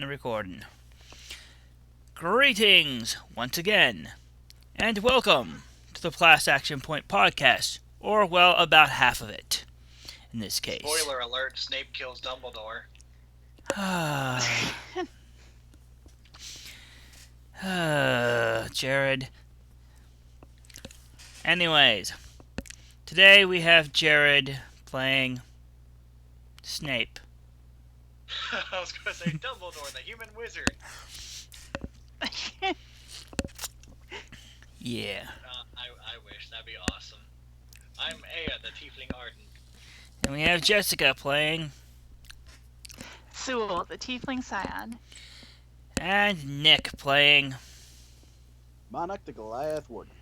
recording. Greetings once again, and welcome to the Class Action Point podcast, or, well, about half of it, in this case. Spoiler alert, Snape kills Dumbledore. Jared. Anyways, today we have Jared playing Snape. I was going to say Dumbledore, the human wizard. Yeah. I wish. That'd be awesome. I'm Aya, the Tiefling Ardent. And we have Jessica playing... Sewell, the Tiefling Scion. And Nick playing... Manak the Goliath Warden.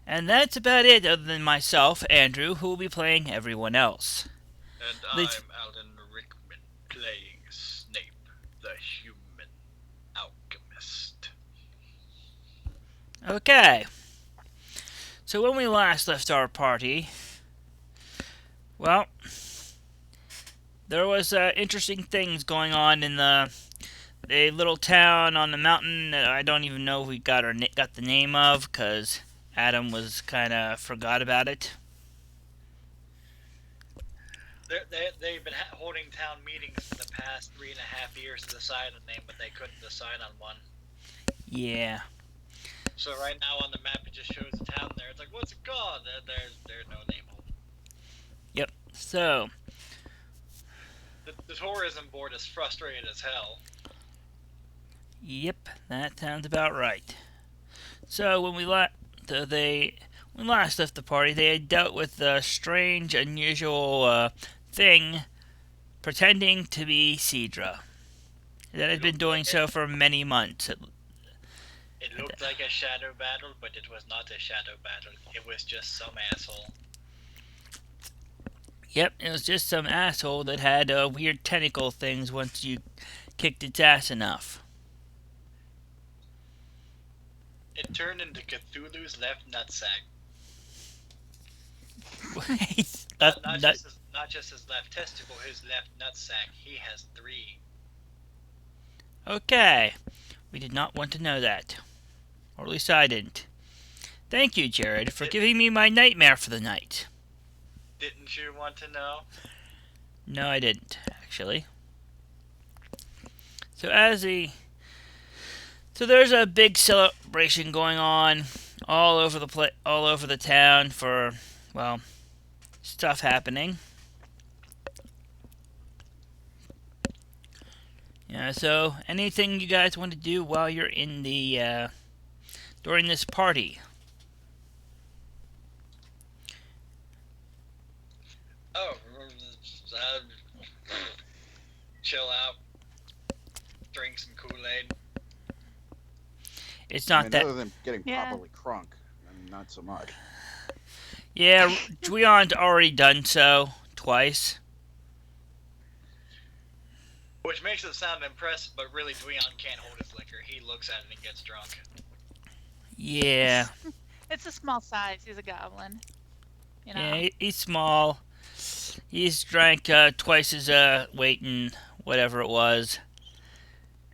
And that's about it, other than myself, Andrew, who will be playing everyone else. And I'm Alden Rickman, playing Snape, the human alchemist. Okay. So when we last left our party, well, there was interesting things going on in the little town on the mountain that I don't even know if we got the name of, because Adam was kind of forgot about it. They've been holding town meetings for the past 3.5 years to decide on a name, but they couldn't decide on one. Yeah. So right now on the map it just shows the town there. It's like, what's it called? There's no name. Yep. So the tourism board is frustrated as hell. Yep, that sounds about right. So when we last left the party, they had dealt with a strange, unusual thing pretending to be Cedra. That had been doing so for many months. It looked like a shadow battle, but it was not a shadow battle. It was just some asshole. Yep, it was just some asshole that had weird tentacle things once you kicked its ass enough. It turned into Cthulhu's left nutsack. Wait, not just his left testicle, his left nutsack. He has 3. Okay, we did not want to know that. Or at least I didn't. Thank you, Jared, for giving me my nightmare for the night. Didn't you want to know? No, I didn't, actually. So there's a big celebration going on all over the town for, well, stuff happening. Yeah, so anything you guys want to do while you're in the during this party? Oh, chill out, drink some Kool-Aid. It's not that. Other than getting properly crunk, not so much. Yeah, Juion's already done so twice. Which makes it sound impressive, but really Juion can't hold his liquor. He looks at it and gets drunk. Yeah. It's a small size. He's a goblin. You know? Yeah, he's small. He's drank twice his weight in whatever it was,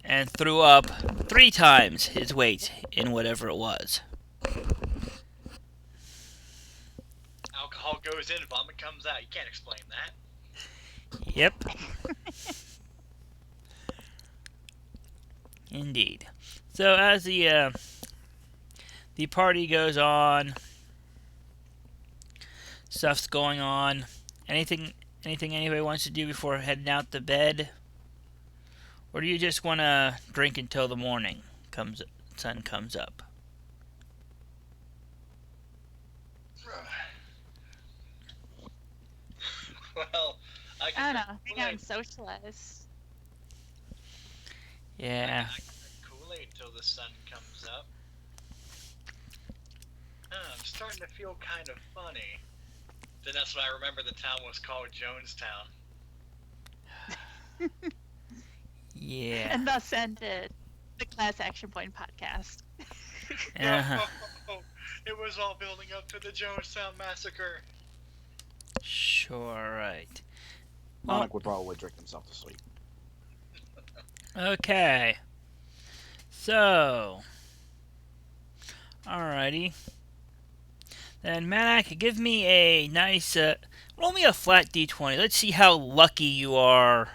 and threw up 3 times his weight in whatever it was. Alcohol goes in, vomit comes out. You can't explain that. Yep. Indeed. So as the party goes on, stuff's going on. Anything anybody wants to do before heading out to bed? Or do you just want to drink until the sun comes up? Well, I don't know. Hang out and socialize. Yeah. I can drink Kool-Aid till the sun comes up. I'm starting to feel kind of funny. Then that's when I remember the town was called Jonestown. Yeah. And thus ended the Class Action Point podcast. Uh-huh. It was all building up to the Jonestown massacre. Sure, right. Manak would probably drink himself to sleep. Okay. So, alrighty. Then Manak, give me a nice, roll me a flat d20. Let's see how lucky you are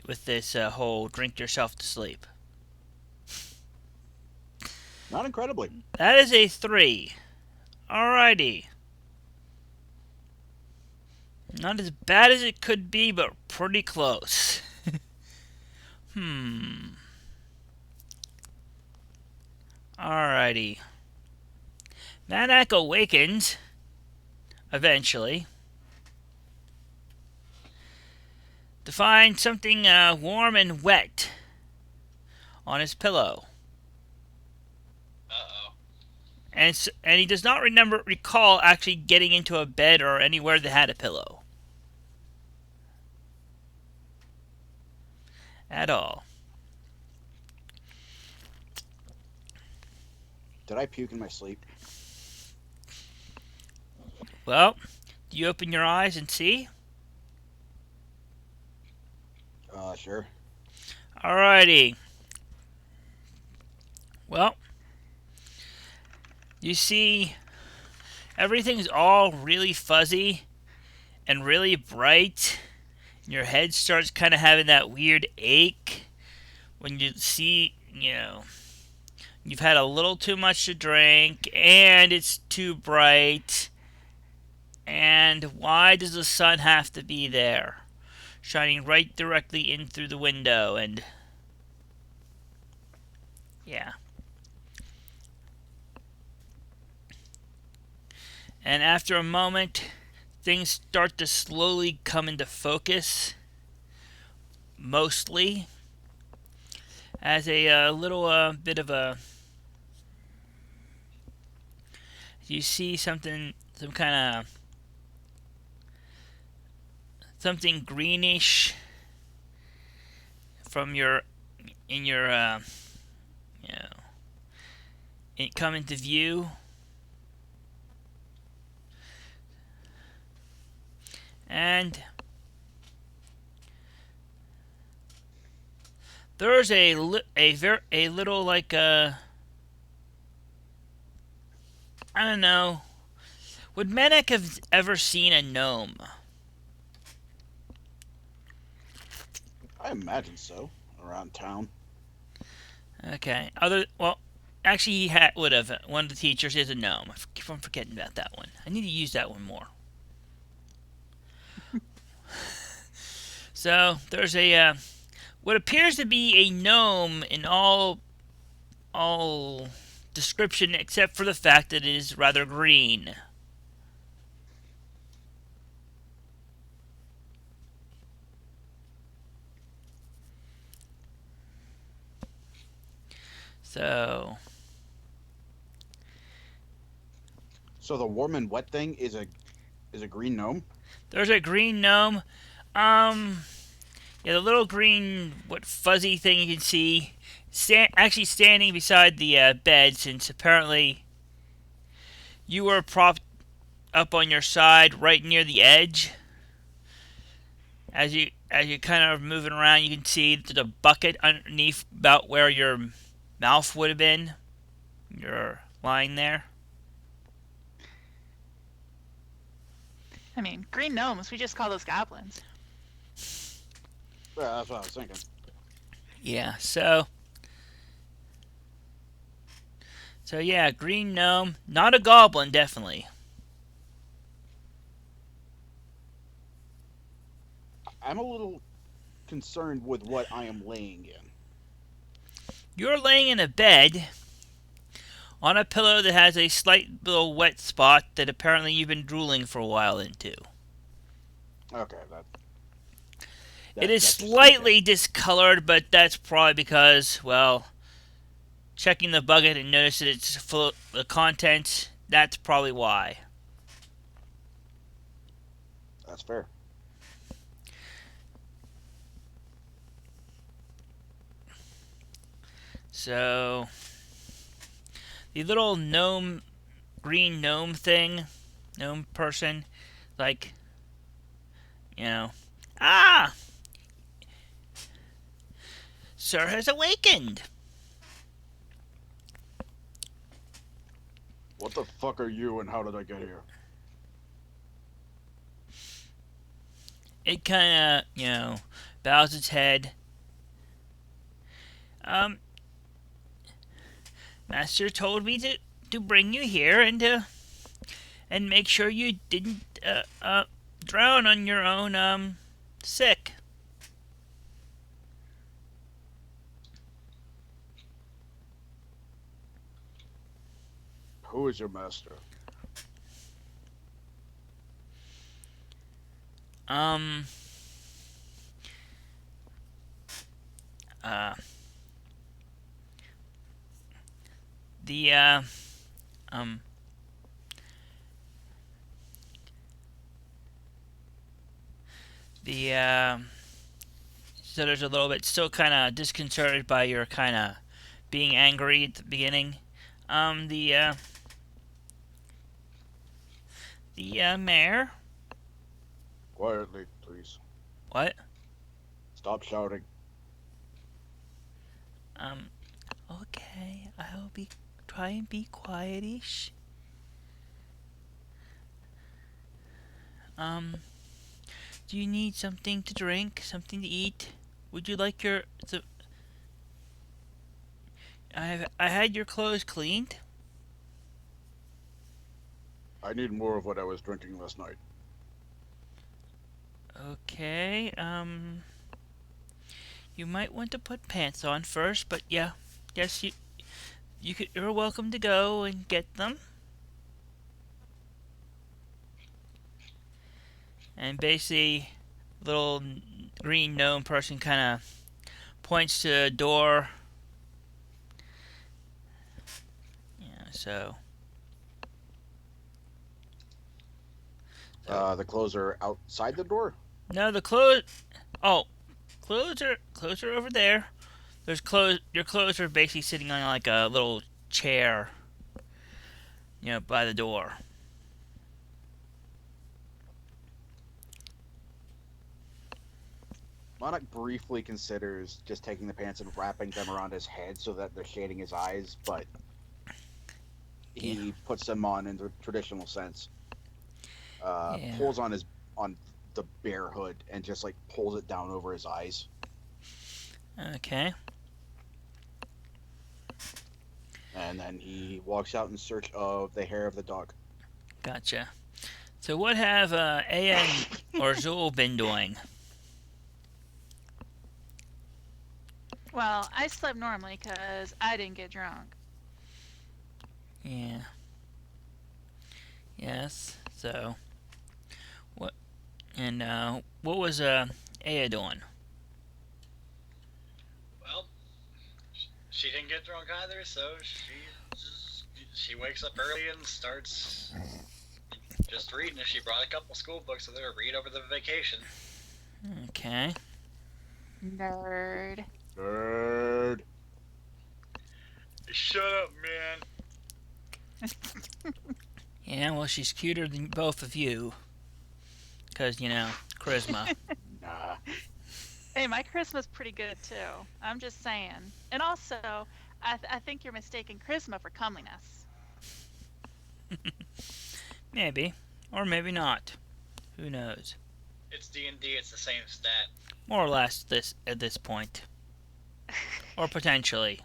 with this whole drink yourself to sleep. Not incredibly. That is a 3. Alrighty. Not as bad as it could be, but pretty close. Alrighty. Manak awakens, eventually, to find something warm and wet on his pillow. Uh-oh. And he does not recall actually getting into a bed or anywhere that had a pillow. At all. Did I puke in my sleep? Well, do you open your eyes and see? Sure. Alrighty. Well, you see everything's all really fuzzy and really bright. Your head starts kind of having that weird ache when you see, you've had a little too much to drink and it's too bright. And why does the sun have to be there? Shining right directly in through the window, and yeah. And after a moment, things start to slowly come into focus, mostly, as a little bit of a... You see something, some kind of... something greenish from it come into view. And there's a little, like, I don't know. Would Manak have ever seen a gnome? I imagine so. Around town. Okay. Actually, he would have. One of the teachers is a gnome. I keep on forgetting about that one. I need to use that one more. So there's what appears to be a gnome in all description, except for the fact that it is rather green. So the warm and wet thing is a green gnome? there's a green gnome. Yeah, the little green, fuzzy thing you can see, actually standing beside the bed, since apparently you were propped up on your side right near the edge. As you kind of moving around, you can see there's a bucket underneath about where your mouth would have been. You're lying there. I mean, green gnomes, we just call those goblins. Yeah, that's what I was thinking. Yeah, so yeah, green gnome, not a goblin, definitely. I'm a little concerned with what I am laying in. You're laying in a bed on a pillow that has a slight little wet spot that apparently you've been drooling for a while into. Okay, It is slightly discolored, but that's probably because, well, checking the bucket and notice that it's full of the contents, that's probably why. That's fair. So, the little green gnome person, like, sir has awakened. What the fuck are you and how did I get here? It kind of, bows its head. Master told me to bring you here and make sure you didn't drown on your own sick. Who is your master? Um uh the um the so there's a little bit still kind of disconcerted by your kind of being angry at the beginning. The mayor. Quietly, please. What? Stop shouting. Okay, I'll try and be quietish. Do you need something to drink, something to eat? Would you like I had your clothes cleaned. I need more of what I was drinking last night. Okay, you might want to put pants on first, but yeah, yes, you're welcome to go and get them. And basically, little green gnome person kind of points to the door. Yeah, so. The clothes are outside the door? No, the clothes. Oh, clothes are over there. There's clothes. Your clothes are basically sitting on like a little chair, by the door. Manak briefly considers just taking the pants and wrapping them around his head so that they're shading his eyes, but he puts them on in the traditional sense. Pulls on the bear hood and just like pulls it down over his eyes. Okay. And then he walks out in search of the hair of the dog. Gotcha. So what have Aya or Zul been doing? Well, I slept normally because I didn't get drunk. Yeah. Yes. So. What? And what was Aya doing? Well, she didn't get drunk either, so she wakes up early and starts just reading. She brought a couple school books with her to read over the vacation. Okay. Nerd. Shut up, man. Yeah, well, she's cuter than both of you. Because, charisma. Nah. Hey, my charisma's pretty good too. I'm just saying. And also, I think you're mistaking charisma for comeliness. Maybe. Or maybe not. Who knows? It's D&D, it's the same stat. More or less at this point. Or potentially.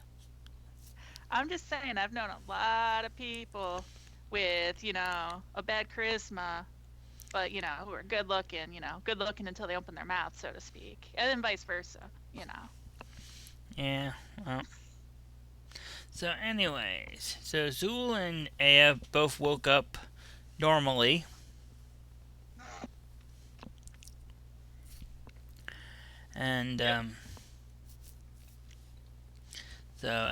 I'm just saying, I've known a lot of people with, a bad charisma, but, who are good looking, good looking until they open their mouth, so to speak. And then vice versa, Yeah, well. So anyways, so Zul and Aya both woke up normally. And, so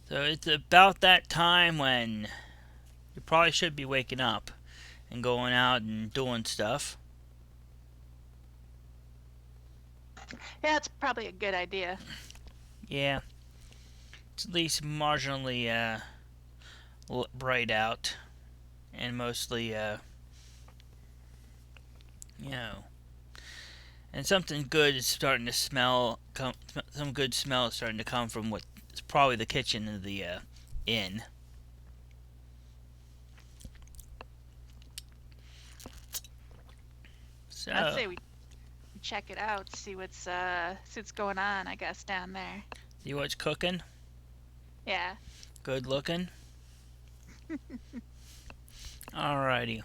it's about that time when you probably should be waking up and going out and doing stuff. Yeah, it's probably a good idea. Yeah. It's at least marginally bright out. And mostly, And something good is starting to smell. Some good smell is starting to come from what's probably the kitchen of the inn. So I'd say we check it out, see what's going on, I guess, down there. see what's cooking. Yeah. Good looking. Alrighty.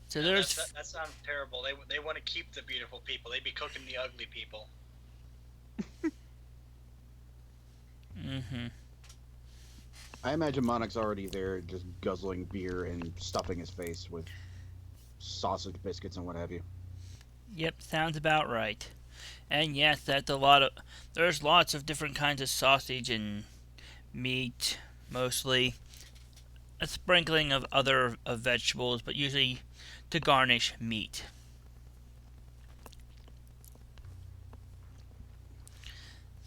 So Yeah, there's. that sounds terrible. They want to keep the beautiful people. They be cooking the ugly people. Mm-hmm. I imagine Monarch's already there, just guzzling beer and stuffing his face with sausage biscuits and what have you. Yep, sounds about right. And yes, there's lots of different kinds of sausage and meat, mostly. A sprinkling of other vegetables, but usually to garnish meat.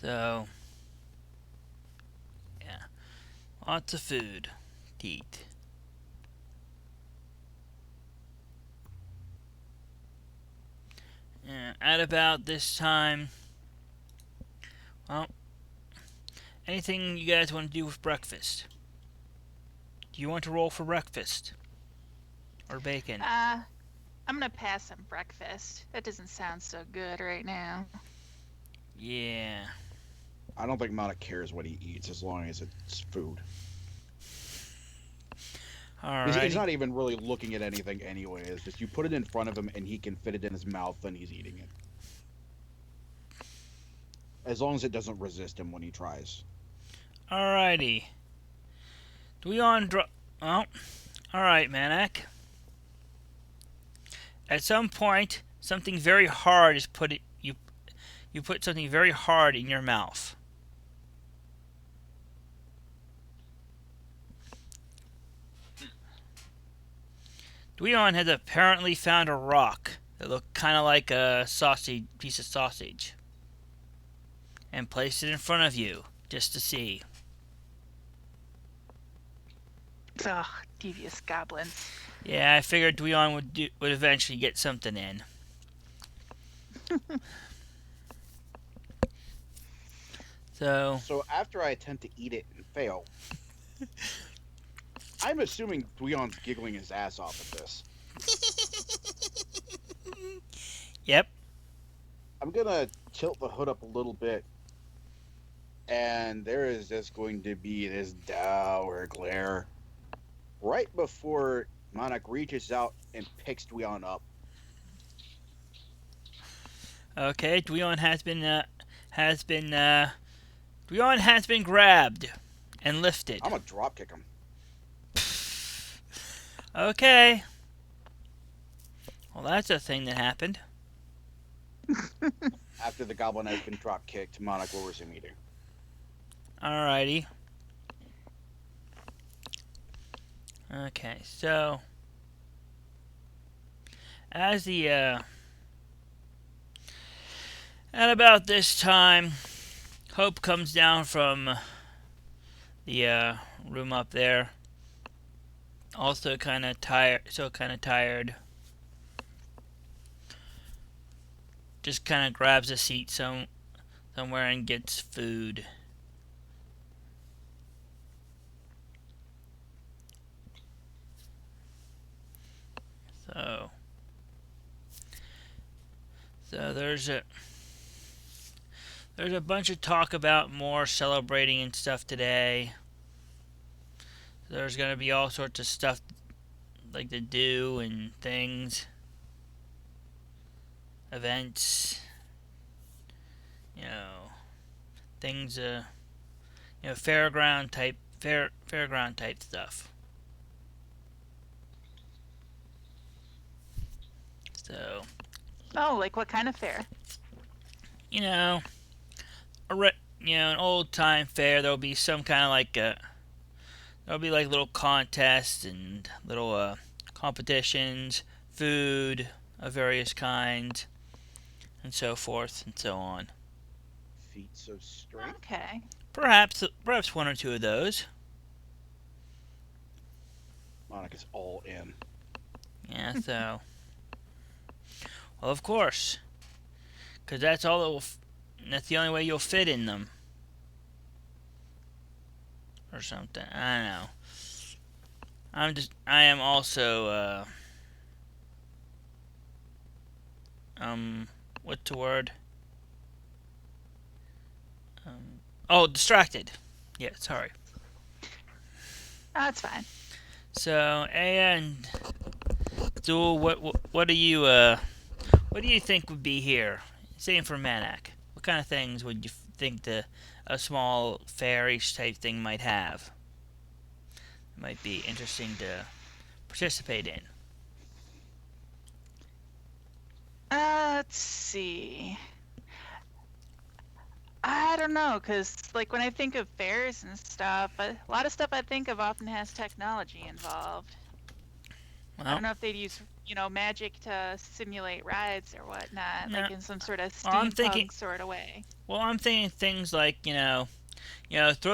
So, yeah, lots of food to eat. At about this time, well, anything you guys want to do with breakfast? Do you want to roll for breakfast? Or bacon? I'm gonna pass on breakfast. That doesn't sound so good right now. Yeah. I don't think Monarch cares what he eats as long as it's food. Alright. He's not even really looking at anything anyway. It's just you put it in front of him and he can fit it in his mouth and he's eating it. As long as it doesn't resist him when he tries. Alrighty. Do we on well, alright, Manak. At some point, something very hard is you put something very hard in your mouth. Dweon has apparently found a rock that looked kind of like a piece of sausage, and placed it in front of you just to see. Ugh, devious goblins. Yeah, I figured Dweon would eventually get something in. So after I attempt to eat it and fail, I'm assuming Dweon's giggling his ass off at this. Yep. I'm gonna tilt the hood up a little bit, and there is just going to be this dour glare right before Monarch reaches out and picks Dweon up. Okay, Dweon has been grabbed and lifted. I'm gonna drop kick him. Okay. Well, that's a thing that happened. After the goblin has been drop kicked, Monarch will resume eating. Alrighty. Okay, so as at about this time, Hope comes down from the room up there. Also kind of tired. Just kind of grabs a seat somewhere and gets food. So there's a bunch of talk about more celebrating and stuff today. There's gonna be all sorts of stuff like to do and things, events, things, fairground type stuff. So, Oh, like what kind of fair? an old time fair. There'll be some kind of there'll be like little contests and little competitions, food of various kinds, and so forth and so on. Feats of strength. Okay. Perhaps one or two of those. Monarch is all in. Yeah, so. Well, of course. Because that's all that will. That's the only way you'll fit in them. Or something. I don't know. I am also, what's the word? Oh, distracted. Yeah, sorry. That's fine. So, and Duel, what do you think would be here? Same for Manak. What kind of things would you think a small fairish type thing might have? Might be interesting to participate in. Let's see. I don't know, cause like when I think of fairs and stuff, a lot of stuff I think of often has technology involved. I Well, don't know if they'd use, magic to simulate rides or whatnot, no, like in some sort of I'm thinking. steampunk sort of way. Well, I'm thinking things like throw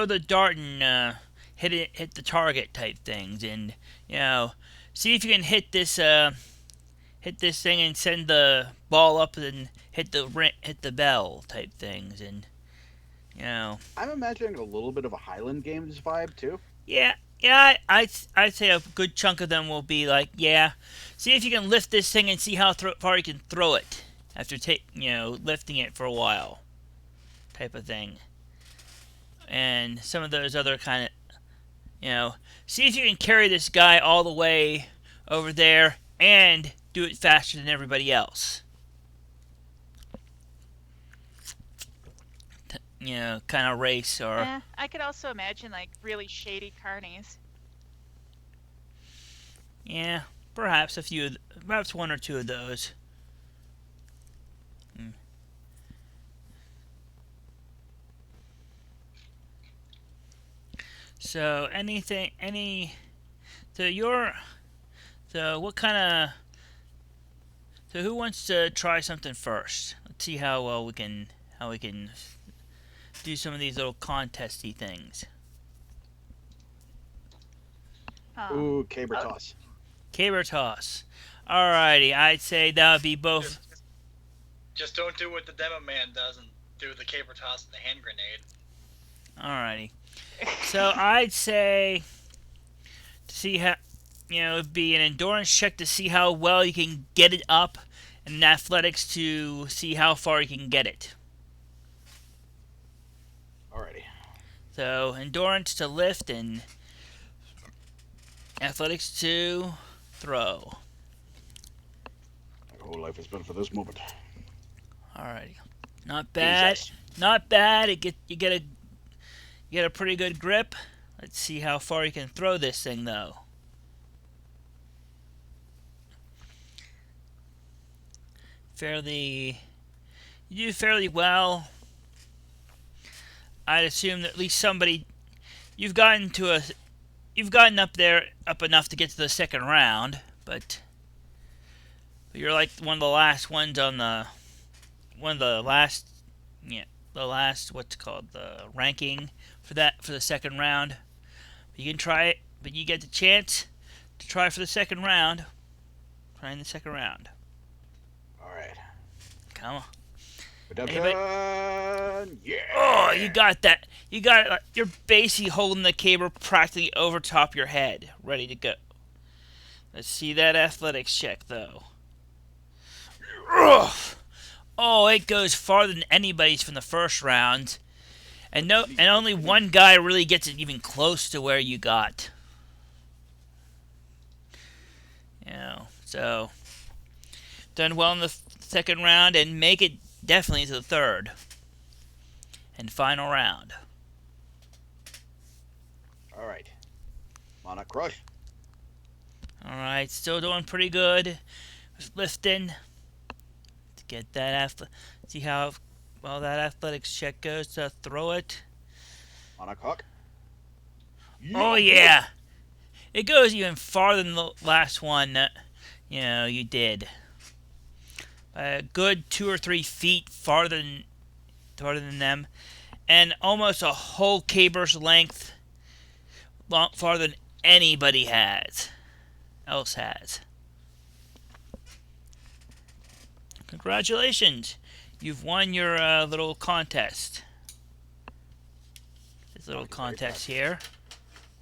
the dart and hit the target type things, and see if you can hit this thing and send the ball up and hit the bell type things, and I'm imagining a little bit of a Highland Games vibe too. yeah. I'd say a good chunk of them will be like, see if you can lift this thing and see how far you can throw it after lifting it for a while, type of thing. And some of those other kind of, see if you can carry this guy all the way over there and do it faster than everybody else. Kind of race or. Yeah, I could also imagine like really shady carnies. Yeah, perhaps perhaps one or two of those. So so what kind of, so who wants to try something first? Let's see how well we can do some of these little contesty things. Ooh, caber toss. Caber toss. Alrighty, I'd say that would be both. Just don't do what the demo man does and do the caber toss and the hand grenade. Alrighty. So I'd say to see how, it'd be an endurance check to see how well you can get it up, and an athletics to see how far you can get it. Alrighty. So endurance to lift and athletics to throw. My whole life has been for this moment. Alrighty. Not bad. Jesus. Not bad. You get a pretty good grip. Let's see how far you can throw this thing though. You do fairly well. I'd assume that at least somebody, you've gotten up enough to get to the second round, but you're like one of the last ones on the last what's called the ranking for the second round. You can try it, but you get the chance to try for the second round. Try in the second round. Alright. Come on. Yeah. Oh, you got that. You got it. You're basically holding the caber practically over top your head, ready to go. Let's see that athletics check, though. Ugh. Oh, it goes farther than anybody's from the first round. And only one guy really gets it even close to where you got. So done well in the second round and make it definitely to the third and final round. Alright. Manak crush. Alright, still doing pretty good. Lifting. To get that see how well that athletics check goes to throw it. Manak hawk. Oh yeah! It goes even farther than the last one that you did. A good 2 or 3 feet farther than them, and almost a whole caber's length farther than anybody else has. Congratulations! you've won your little contest. This little Okay, very contest proud. here.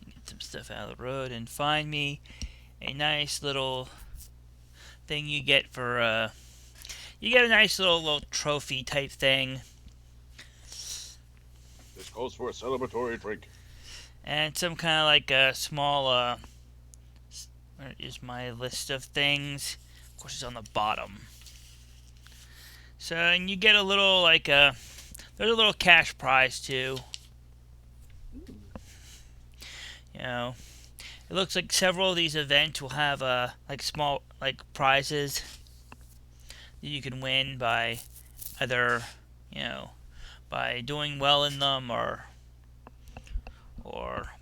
Get some stuff out of the road and find me a nice little thing you get for you get a nice little trophy type thing. This calls for a celebratory drink. And some kind of like a small where is my list of things? Of course, it's on the bottom. So, and you get a little like there's a little cash prize too. You know, it looks like several of these events will have like small like prizes that you can win by either by doing well in them or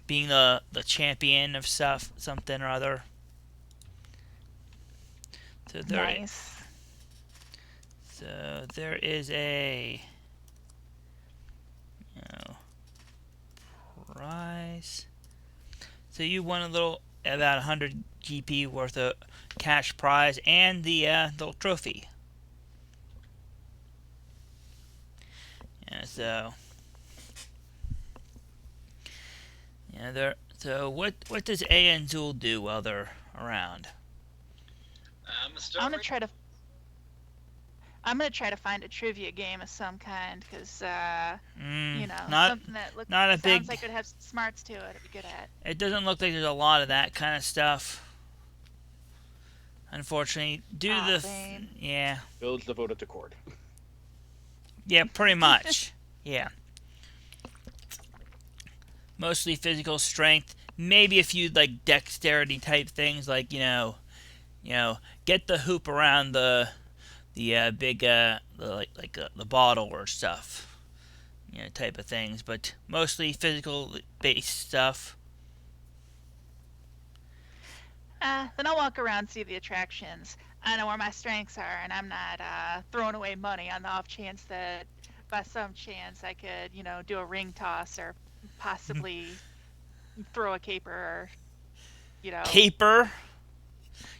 being the champion of something or other. So Nice. there is a prize. So you won a little about 100 GP worth of cash prize and the little trophy. Yeah, so So what does A and Zool do while they're around? I'm gonna try to. I'm gonna try to find a trivia game of some kind, because something that sounds like it has smarts to it. I'd be good at. It doesn't look like there's a lot of that kind of stuff. Unfortunately, yeah. Village devoted to cord. Yeah, pretty much. Yeah. Mostly physical strength. Maybe a few like dexterity type things, like get the hoop around the big the bottle or stuff, type of things. But mostly physical based stuff. Then I'll walk around, see the attractions. I know where my strengths are, and I'm not throwing away money on the off chance that, by some chance, I could, do a ring toss or possibly throw a caper or, Caper?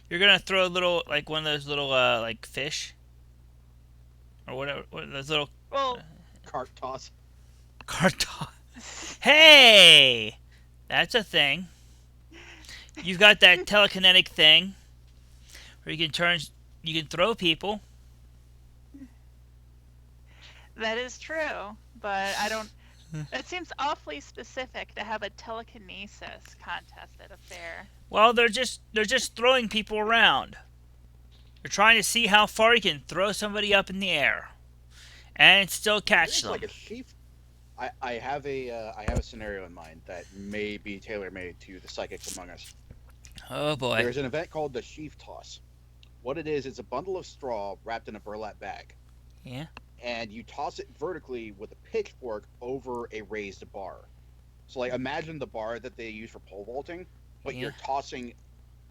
You're gonna throw a little, like one of those little, like fish? Or whatever, those little... Cart toss. Cart toss. Hey! That's a thing. You've got that telekinetic thing where you can throw people. That is true, but I don't. It seems awfully specific to have a telekinesis contest at a fair. Well, they're just throwing people around. They're trying to see how far you can throw somebody up in the air and still catch them. Like a sheaf. I have a scenario in mind that may be tailor-made to the psychics among us. Oh boy. There's an event called the sheaf toss. What it is, it's a bundle of straw wrapped in a burlap bag. Yeah. And you toss it vertically with a pitchfork over a raised bar. So, like, imagine the bar that they use for pole vaulting, but you're tossing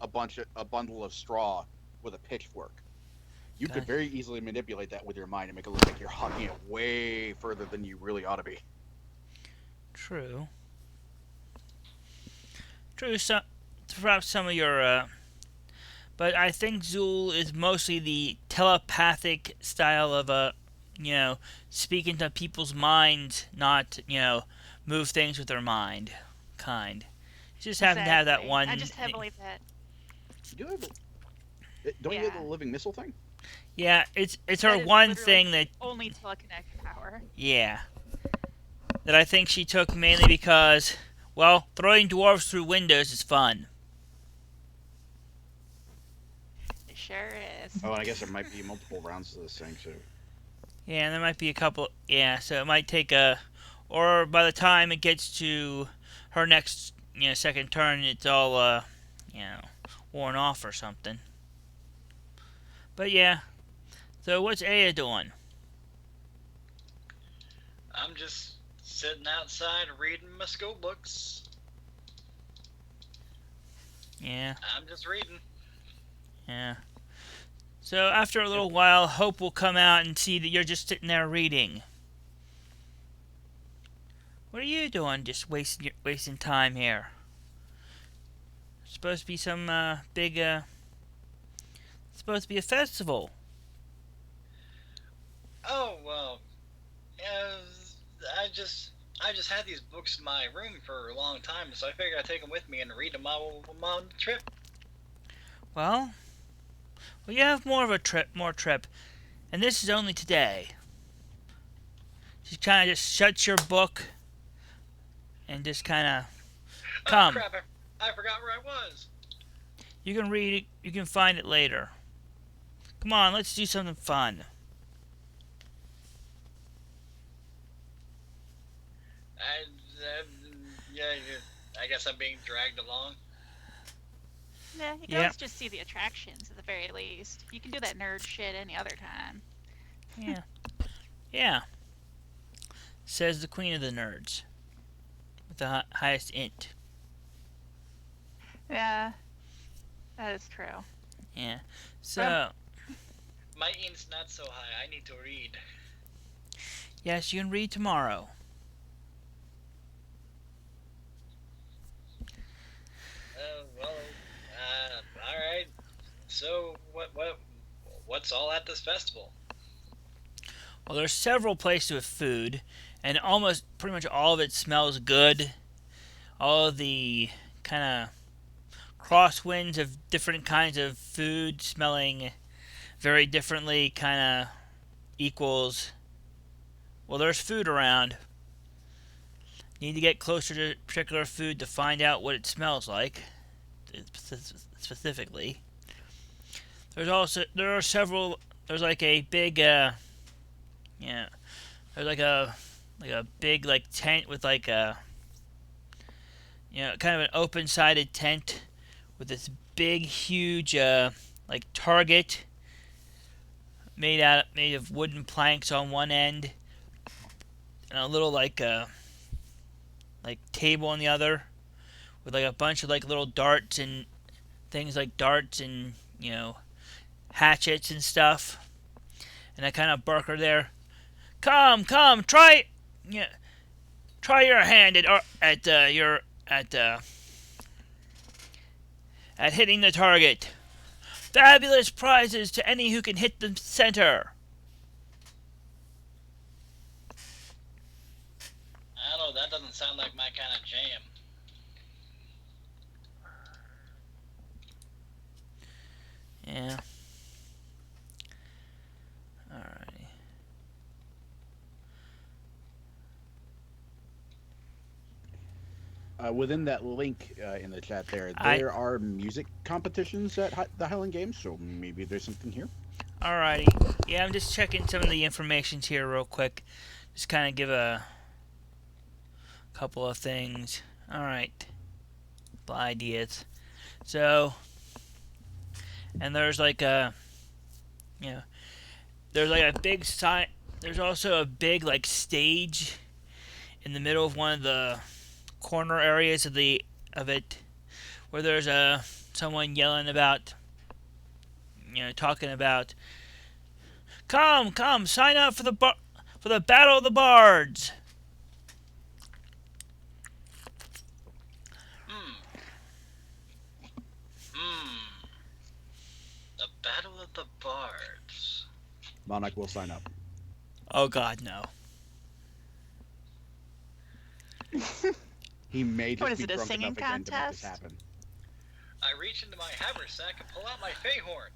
a bundle of straw with a pitchfork. You could very easily manipulate that with your mind and make it look like you're hucking it way further than you really ought to be. True. So, perhaps some of your, but I think Zool is mostly the telepathic style of speaking to people's minds, not move things with their mind, kind. You just happen to have that one. I just heavily bet. Don't you have the living missile thing? Yeah, it's her one thing that only telekinetic power. Yeah, that I think she took mainly because, well, throwing dwarves through windows is fun. It sure is. Oh, and I guess there might be multiple rounds to this thing, so. Yeah, and there might be a couple. Yeah, so it might take or by the time it gets to her next, second turn, it's all, worn off or something. But yeah, so what's Aya doing? I'm just sitting outside reading my school books. Yeah. I'm just reading. Yeah. So after a little while, Hope will come out and see that you're just sitting there reading. What are you doing? Just wasting time here. It's supposed to be some big. It's supposed to be a festival. Oh well, I just had these books in my room for a long time, so I figured I'd take them with me and read them all on the trip. Well, you have more trip, and this is only today. She kind of just shuts your book and just kind of Oh come. crap! I forgot where I was. You can read it. You can find it later. Come on, let's do something fun. Yeah, I guess I'm being dragged along. Yeah, you can Yeah. always just see the attractions at the very least. You can do that nerd shit any other time. Yeah. Yeah. Says the queen of the nerds. With the highest int. Yeah, that is true. Yeah. So, My int's not so high. I need to read. yes, you can read tomorrow. Well, all right. So what's all at this festival? Well, there's several places with food, and almost pretty much all of it smells good. All of the kind of crosswinds of different kinds of food smelling very differently kind of equals, well, there's food around. Need to get closer to particular food to find out what it smells like specifically. There are several. There's like a big yeah. There's like a big like tent with like a kind of an open-sided tent with this big huge like target made of wooden planks on one end and a little like table on the other with like a bunch of like little darts and things like darts and hatchets and stuff, and I kind of barker there. Come, try your hand at hitting the target. Fabulous prizes to any who can hit the center. I don't know. That doesn't sound like my kind of jam. Yeah. Alrighty. Within that link in the chat there are music competitions at the Highland Games, so maybe there's something here. Alrighty. Yeah, I'm just checking some of the information here real quick. Just kind of give a couple of things. Alright. Ideas. So, and there's like a, there's like a big sign. There's also a big like stage in the middle of one of the corner areas of it, where there's someone yelling about, talking about, come, sign up for the Battle of the Bards. The Battle of the Bards. Manak will sign up. Oh God, no. He may just What is be it, a drunk singing enough again to make this contest? happen. I reach into my haversack and pull out my fayhorn.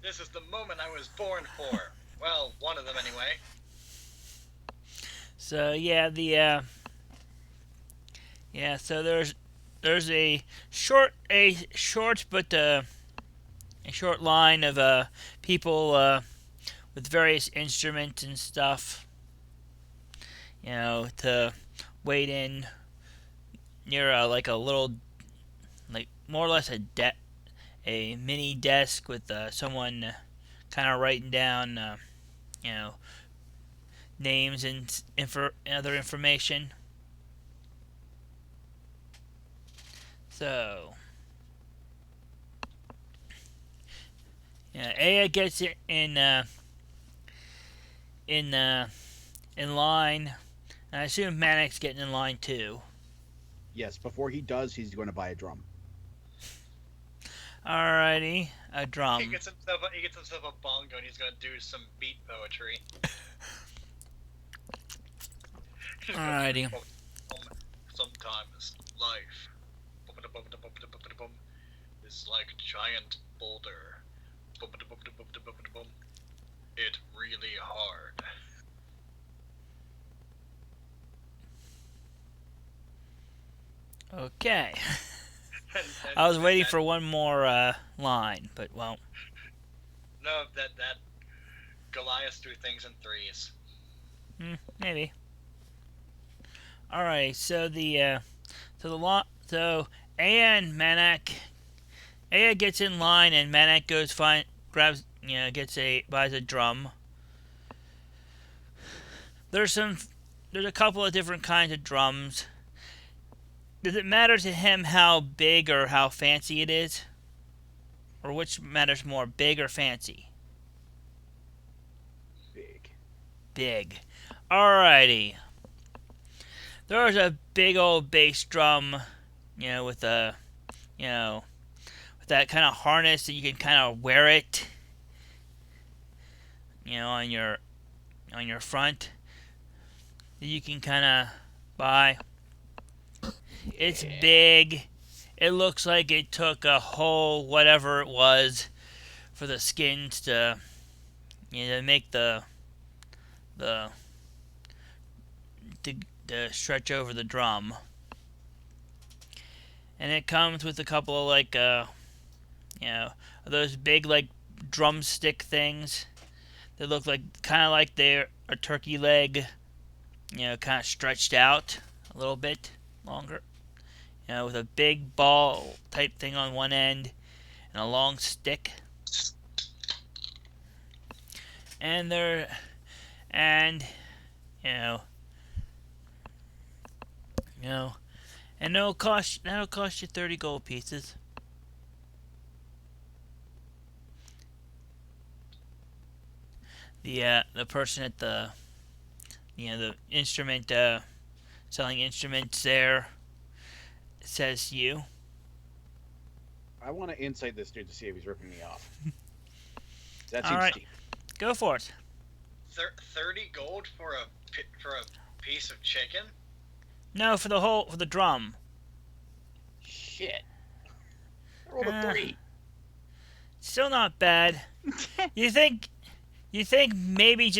This is the moment I was born for. Well, one of them anyway. So yeah, so there's a short but a short line of people with various instruments and stuff, to wait in near like a little, like more or less a mini desk with someone kind of writing down names and other information. So, Aya gets it in line, and I assume Manak's getting in line too. Yes, before he does, he's going to buy a drum. Alrighty, a drum. He gets himself a bongo and he's gonna do some beat poetry. Alrighty. Sometimes life is like a giant boulder. It really hard. Okay. And I was waiting that- for one more line, but well. No, that Goliath do things in threes. Maybe. Alright, so Aya and Manak, Aya gets in line and Manak buys a drum. There's a couple of different kinds of drums. Does it matter to him how big or how fancy it is? Or which matters more, big or fancy? Big. Big. Alrighty. There's a big old bass drum, with a, with that kind of harness that you can kind of wear it, on your front. That you can kind of buy. It's big. It looks like it took a whole whatever it was for the skins to, make the stretch over the drum. And it comes with a couple of those big drumstick things that look kind of like they're a turkey leg, kind of stretched out a little bit longer. With a big ball type thing on one end and a long stick. And and that'll cost you 30 gold pieces. The person at the instrument selling instruments there says to you. I want to insight this dude to see if he's ripping me off. That All seems right. steep. Go for it. 30 gold for a piece of chicken? No, for the drum. Shit. I rolled a 3. Still not bad. You think maybe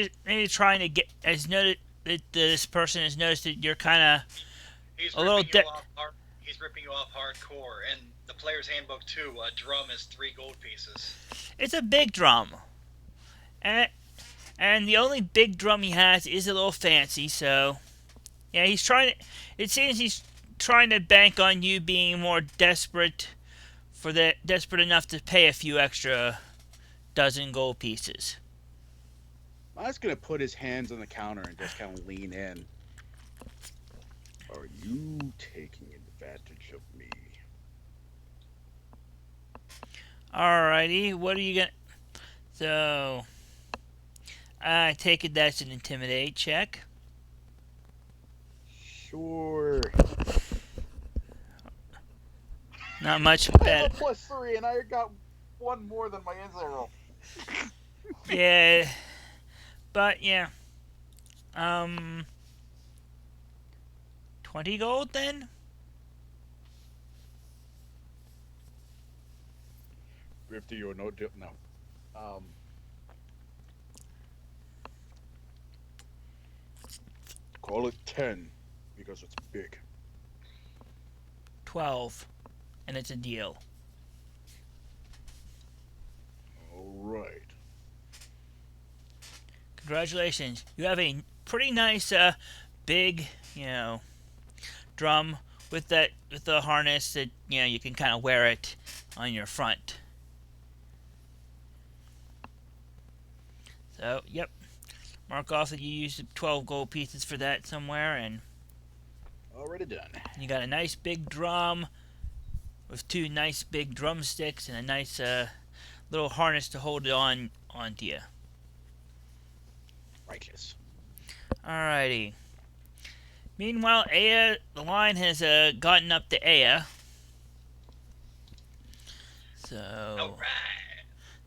trying to get this person has noticed that you're kind of He's a little He's ripping you off hardcore, and the player's handbook too. A drum is 3 gold pieces. It's a big drum, and the only big drum he has is a little fancy. So, yeah, it seems he's trying to bank on you being more desperate enough to pay a few extra dozen gold pieces. Manak's gonna put his hands on the counter and just kind of lean in. Are you taking advantage of me? Alrighty, what are you gonna... So, I take it that's an intimidate check. Sure. Not much I have better. a +3 and I got 1 more than my insight roll. Yeah, but yeah. 20 gold then? 50 or no. Call it 10 because it's big. 12. And it's a deal. All right. Congratulations. You have a pretty nice big, drum with the harness that, you can kind of wear it on your front. So, yep. Mark off that you used 12 gold pieces for that somewhere, and Already done. you got a nice big drum with 2 nice big drumsticks and a nice little harness to hold it onto you. Righteous. Alrighty. Meanwhile, the line has gotten up to Aya. So, Alright.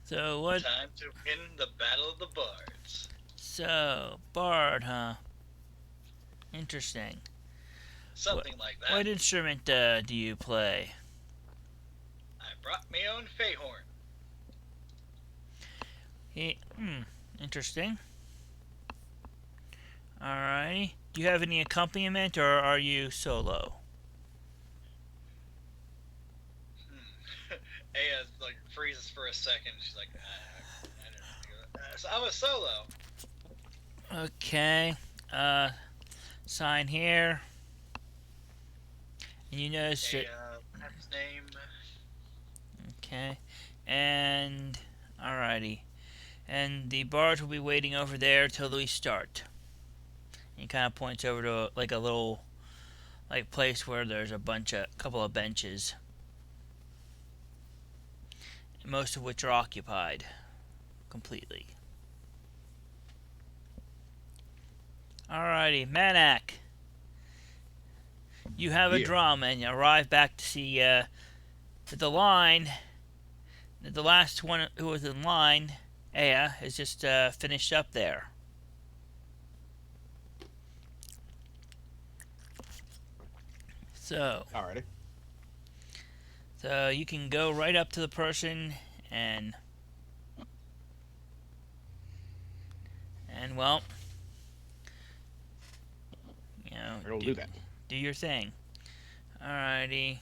so what? Time to win the Battle of the Bards. So, Bard, huh? Interesting. Something like that. What instrument do you play? I brought my own Feyhorn. Interesting. Alrighty. Do you have any accompaniment, or are you solo? Aya like freezes for a second. She's like, I don't know. So I'm a solo. Okay. Sign here. And you notice it. That's his name. Okay. And alrighty. And the bards will be waiting over there till we start. He kind of points over to like a little place where there's a couple of benches, most of which are occupied completely. Alrighty, Manak, you have a drum and you arrive back to see that the last one who was in line, Aya, has just finished up there. So, Alrighty. So you can go right up to the person and well, We'll do that. Do your thing. Alrighty.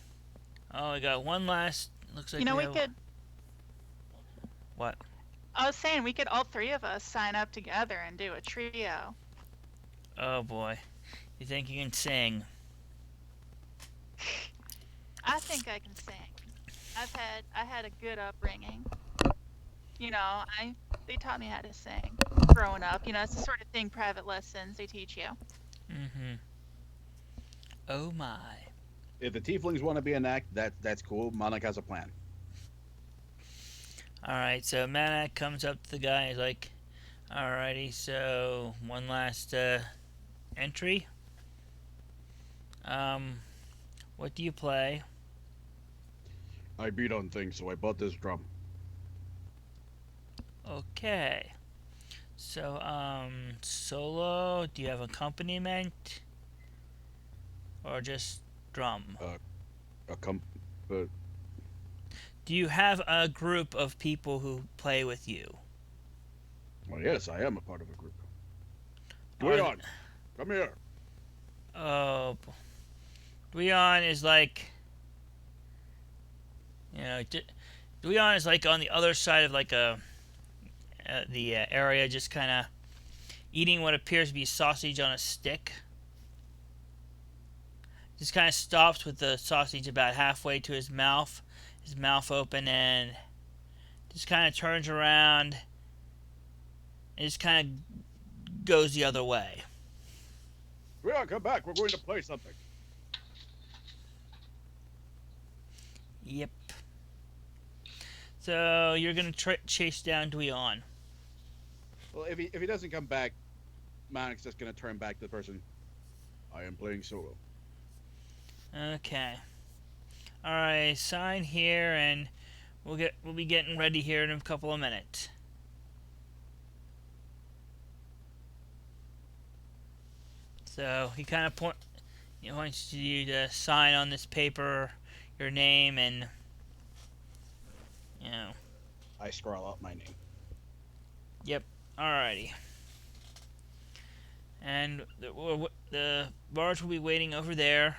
Oh, we got one last. Looks like we could. What? I was saying we could all three of us sign up together and do a trio. Oh boy, you think you can sing? I think I can sing. I had a good upbringing. They taught me how to sing growing up. It's the sort of thing private lessons they teach you. Mm-hmm. Oh my. If the tieflings want to be an act, that's cool. Manak has a plan. Alright, so Manak comes up to the guy and is like, alrighty, so one last entry. What do you play? I beat on things, so I bought this drum. Okay. So, solo, do you have accompaniment? Or just drum? Do you have a group of people who play with you? Well, yes, I am a part of a group. Dweon, come here. Oh, Dweon is like, Dweon is like on the other side of like the area, just kind of eating what appears to be sausage on a stick. Just kind of stops with the sausage about halfway to his mouth open, and just kind of turns around and just kind of goes the other way. Dweon, come back. We're going to play something. Yep. So you're gonna chase down Dweon. Well, if he doesn't come back, Manak's just gonna turn back to the person. I am playing solo. Okay. All right. Sign here, and we'll be getting ready here in a couple of minutes. So he kind of wants you to sign on this paper your name and I scroll out my name. Yep. Alrighty. And the barge will be waiting over there.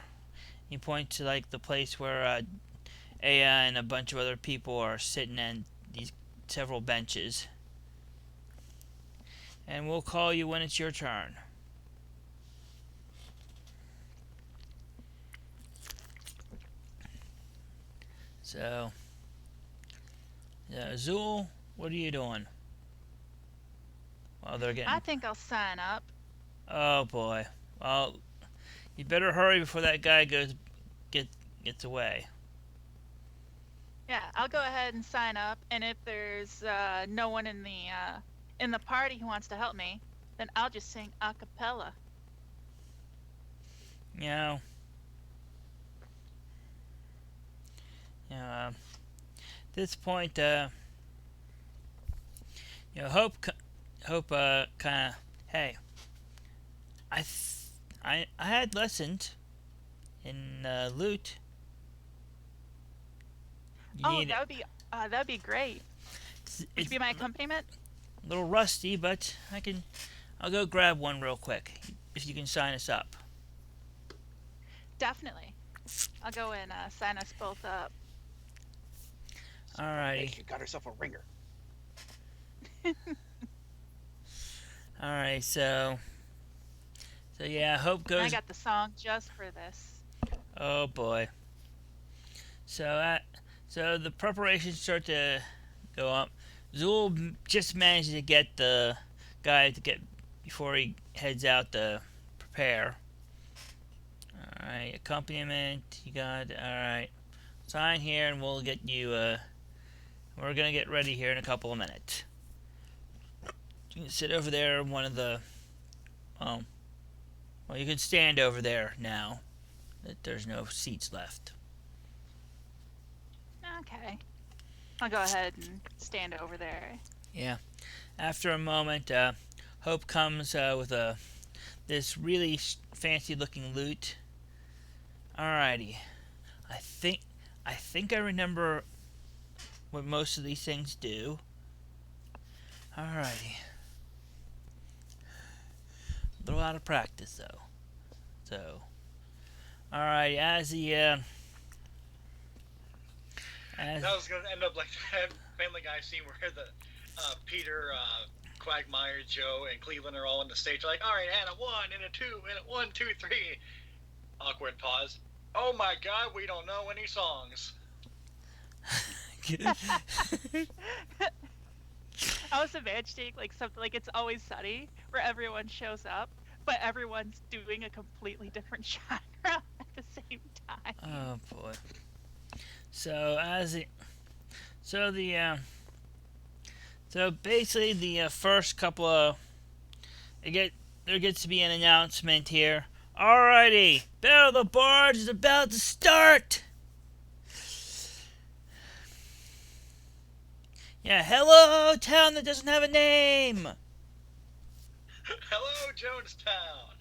You point to like the place where Aya and a bunch of other people are sitting on these several benches. And we'll call you when it's your turn. So, Azul, what are you doing? Well, they're getting. I think I'll sign up. Oh boy. Well, you better hurry before that guy gets away. Yeah, I'll go ahead and sign up, and if there's no one in the party who wants to help me, then I'll just sing a cappella. this point, Hope kind of, hey, I had lessons in loot. You Oh, need it. that would be great. Would you It's be my accompaniment? a little rusty, but I'll go grab one real quick if you can sign us up. Definitely. I'll go and sign us both up. Alrighty. She got herself a ringer. Alright, so yeah, Hope goes. I got the song just for this. Oh boy. So the preparations start to go up. Zool just managed to get the guy to get before he heads out to prepare. Alright, accompaniment, you got alright. Sign here and we'll get you we're gonna get ready here in a couple of minutes. You can sit over there in one of the well, you can stand over there now that there's no seats left. Okay. I'll go ahead and stand over there. Yeah. After a moment, Hope comes with this really fancy looking loot. Alrighty. I think I remember what most of these things do. Alrighty. A little out of practice though. So, alright, as That was gonna end up like that Family Guy scene where the Peter, Quagmire, Joe, and Cleveland are all on the stage. Like, all right, and a 1 and a 2 and a 1, 2, 3. Awkward pause. Oh my God, we don't know any songs. I was imagining like something like It's Always Sunny, where everyone shows up, but everyone's doing a completely different genre at the same time. Oh boy. So basically the first couple of there gets to be an announcement here. Alrighty, Battle of the Bards is about to start. Yeah, hello, town that doesn't have a name. Hello, Jonestown.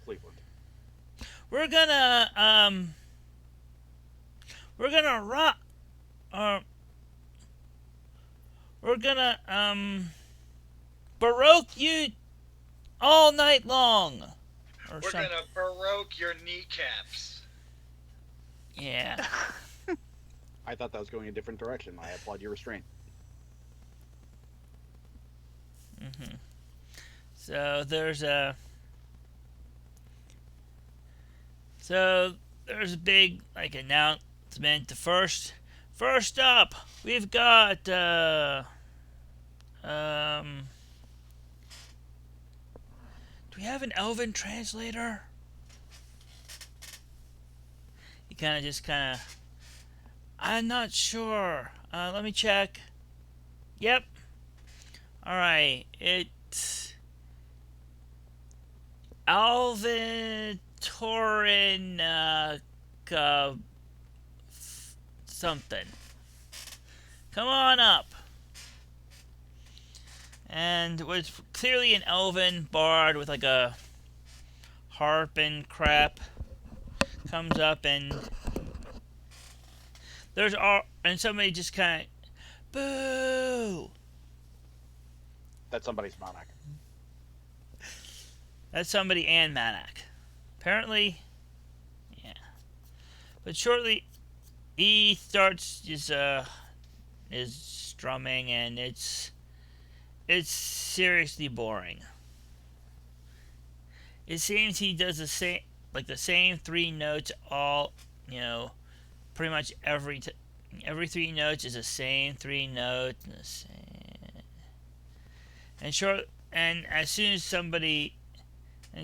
Cleveland. We're gonna rock. We're gonna baroque you all night long. Or We're gonna baroque your kneecaps. Yeah. I thought that was going a different direction. I applaud your restraint. Mhm. So there's a big like announcement. The first up, we've got do we have an Elven translator? He kind of I'm not sure. Let me check. Yep. Alright, it's Alvin Torin something. Come on up. And was clearly an elven bard with like a harp and crap. Comes up and and somebody just kind of boo. That's somebody's Manak. That's somebody and Manak. Apparently, yeah. But shortly, he starts his strumming, and it's seriously boring. It seems he does the same 3 notes all, pretty much every 3 notes is the same 3 notes, and the same. And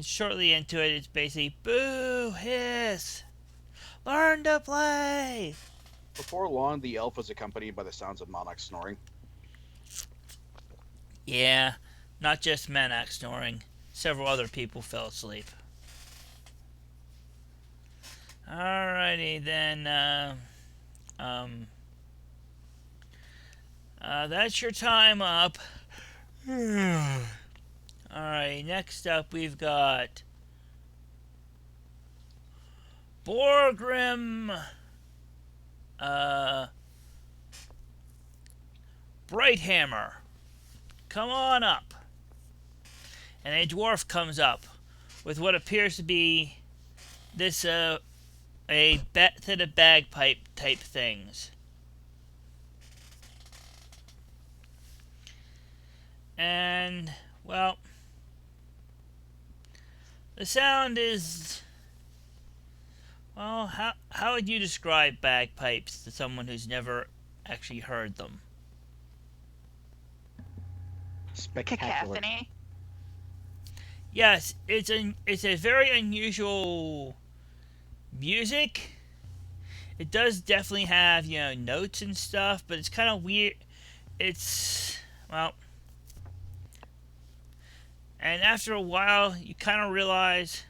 shortly into it, it's basically boo, hiss, learn to play. Before long, the elf was accompanied by the sounds of Manak snoring. Yeah, not just Manak snoring. Several other people fell asleep. Alrighty then. Um, that's your time up. Alright, next up we've got Borgrim Brighthammer. Come on up. And a dwarf comes up with what appears to be this a set of bagpipe type things. And well, the sound is, well, how would you describe bagpipes to someone who's never actually heard them? Spectacular. Cacophony. Yes, it's a very unusual music. It does definitely have, notes and stuff, but it's kind of weird. It's, well, and after a while, you kind of realize,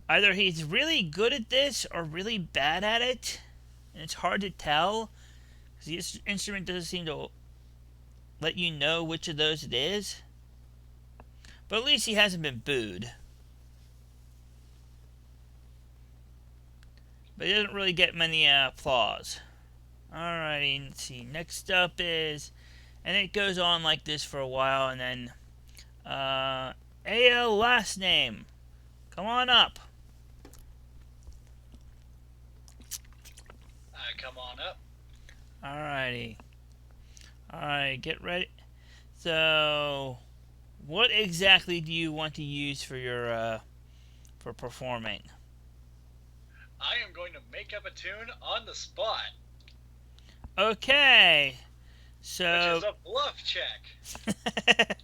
either he's really good at this or really bad at it, and it's hard to tell, because the instrument doesn't seem to let you know which of those it is. But at least he hasn't been booed. But he doesn't really get many applause. Alrighty, let's see. Next up is, and it goes on like this for a while, and then AL last name. Come on up. Come on up. Alrighty. Alright, get ready. So, what exactly do you want to use for your for performing? I am going to make up a tune on the spot, Okay. which So is a bluff check.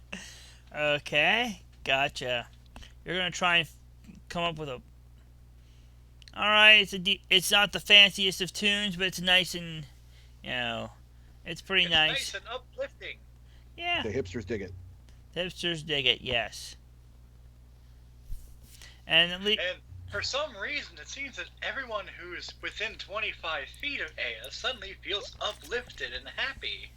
okay, gotcha. You're gonna try and come up with a. All right, it's not the fanciest of tunes, but it's nice and, it's pretty It's nice. nice and uplifting. Yeah, The hipsters dig it. hipsters dig it. Yes. And at least, And for some reason, it seems that everyone who's within 25 feet of Aya suddenly feels uplifted and happy.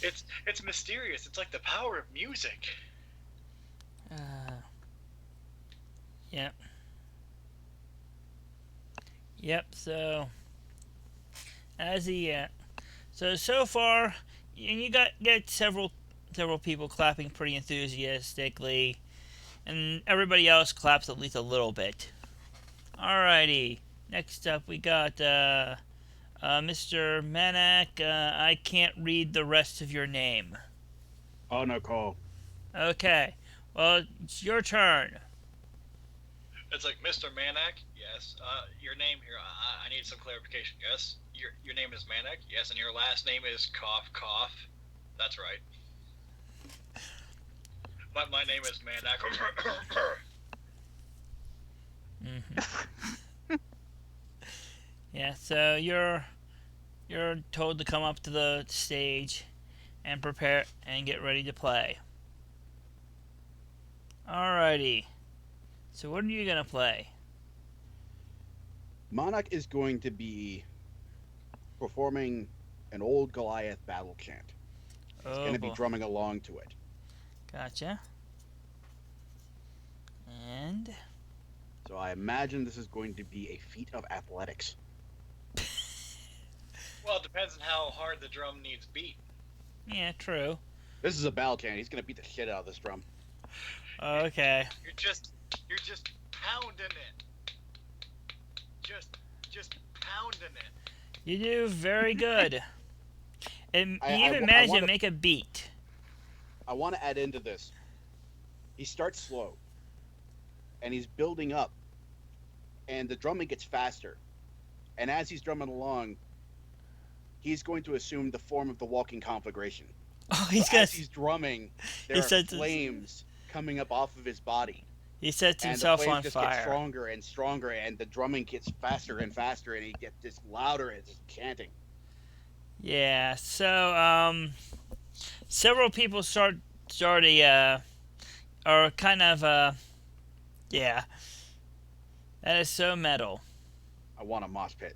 It's mysterious. It's like the power of music. yep. Yep. So as he, so far, and you get several people clapping pretty enthusiastically, and everybody else claps at least a little bit. Alrighty. Next up, we got Mr. Manak. I can't read the rest of your name. Oh, no, Cole. Okay. Well, it's your turn. It's like, Mr. Manak, yes. Your name here, I need some clarification. Yes, your name is Manak. Yes, and your last name is Cough Cough. That's right. My name is Manak. Yeah. So you're told to come up to the stage and prepare and get ready to play. Alrighty. So what are you gonna play? Manak is going to be performing an old Goliath battle chant. He's going to be boy. drumming along to it. Gotcha. And So I imagine this is going to be a feat of athletics. Well, it depends on how hard the drum needs beat. yeah, true. This is a battle chant. He's going to beat the shit out of this drum. Okay. You're just pounding it. Just pounding it. You do very good. And I- you I even wa- I managed wanna- to make a beat. I want to add into this. He starts slow, and he's building up, and the drumming gets faster. And as he's drumming along, he's going to assume the form of the walking conflagration. Oh, So as he's drumming, there he are sets- flames coming up off of his body. he sets And the himself flames on just get fire. stronger and stronger, and the drumming gets faster and faster, and he gets just louder as he's chanting. Yeah. So several people start a or kind of Yeah. That is so metal. I want a mosh pit.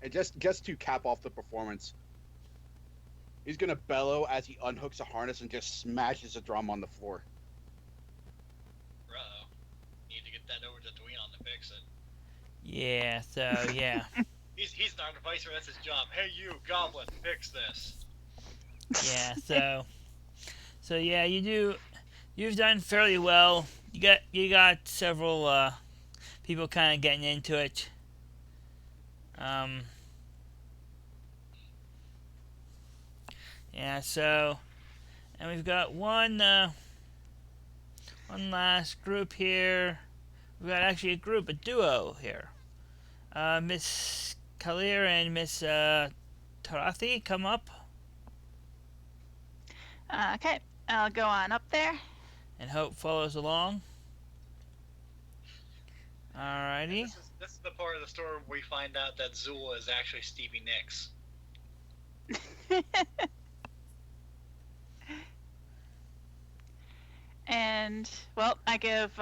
And just to cap off the performance, he's gonna bellow as he unhooks a harness and just smashes a drum on the floor. Uh-oh. Need to get that over to Dwayne to fix it. Yeah, so, yeah. He's not an advisor, that's his job. Hey you, Goblin, fix this. Yeah, so yeah, you've done fairly well. You got several people kind of getting into it. Yeah, so, and we've got one last group here. We've got actually a duo here. Miss Kalir and Miss Tarathi, come up. Okay, I'll go on up there. And Hope follows along. Alrighty. This is the part of the story where we find out that Zool is actually Stevie Nicks. And well, I give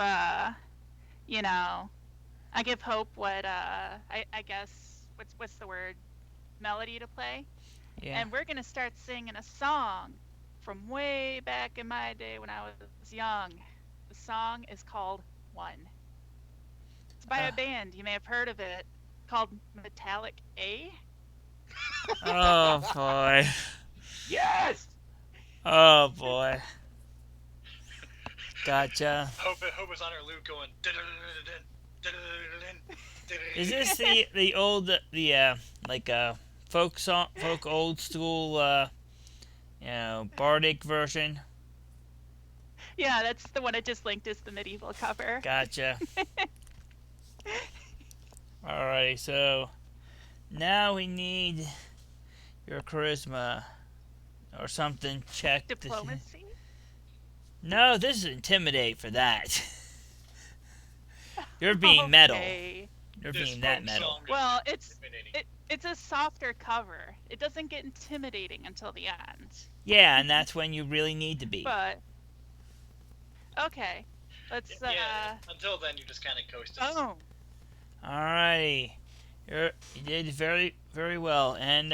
Hope what I guess what's the word, melody to play. Yeah. And we're gonna start singing a song from way back in my day when I was young. The song is called One. It's by a band, you may have heard of it, called Metallic A. Oh boy. Yes! Oh boy. Gotcha. Hope is on her loop going. Is this the old folk old school bardic version? Yeah, that's the one I just linked as the medieval cover. Gotcha. Alrighty, so now we need your charisma or something checked. Diplomacy? No, this is intimidate for that. You're being metal. You're being that metal. Well, it's a softer cover. It doesn't get intimidating until the end. Yeah, and that's when you really need to be. But okay, let's. Yeah, until then, you just kind of coasted. Oh. Alrighty, you did very very well, and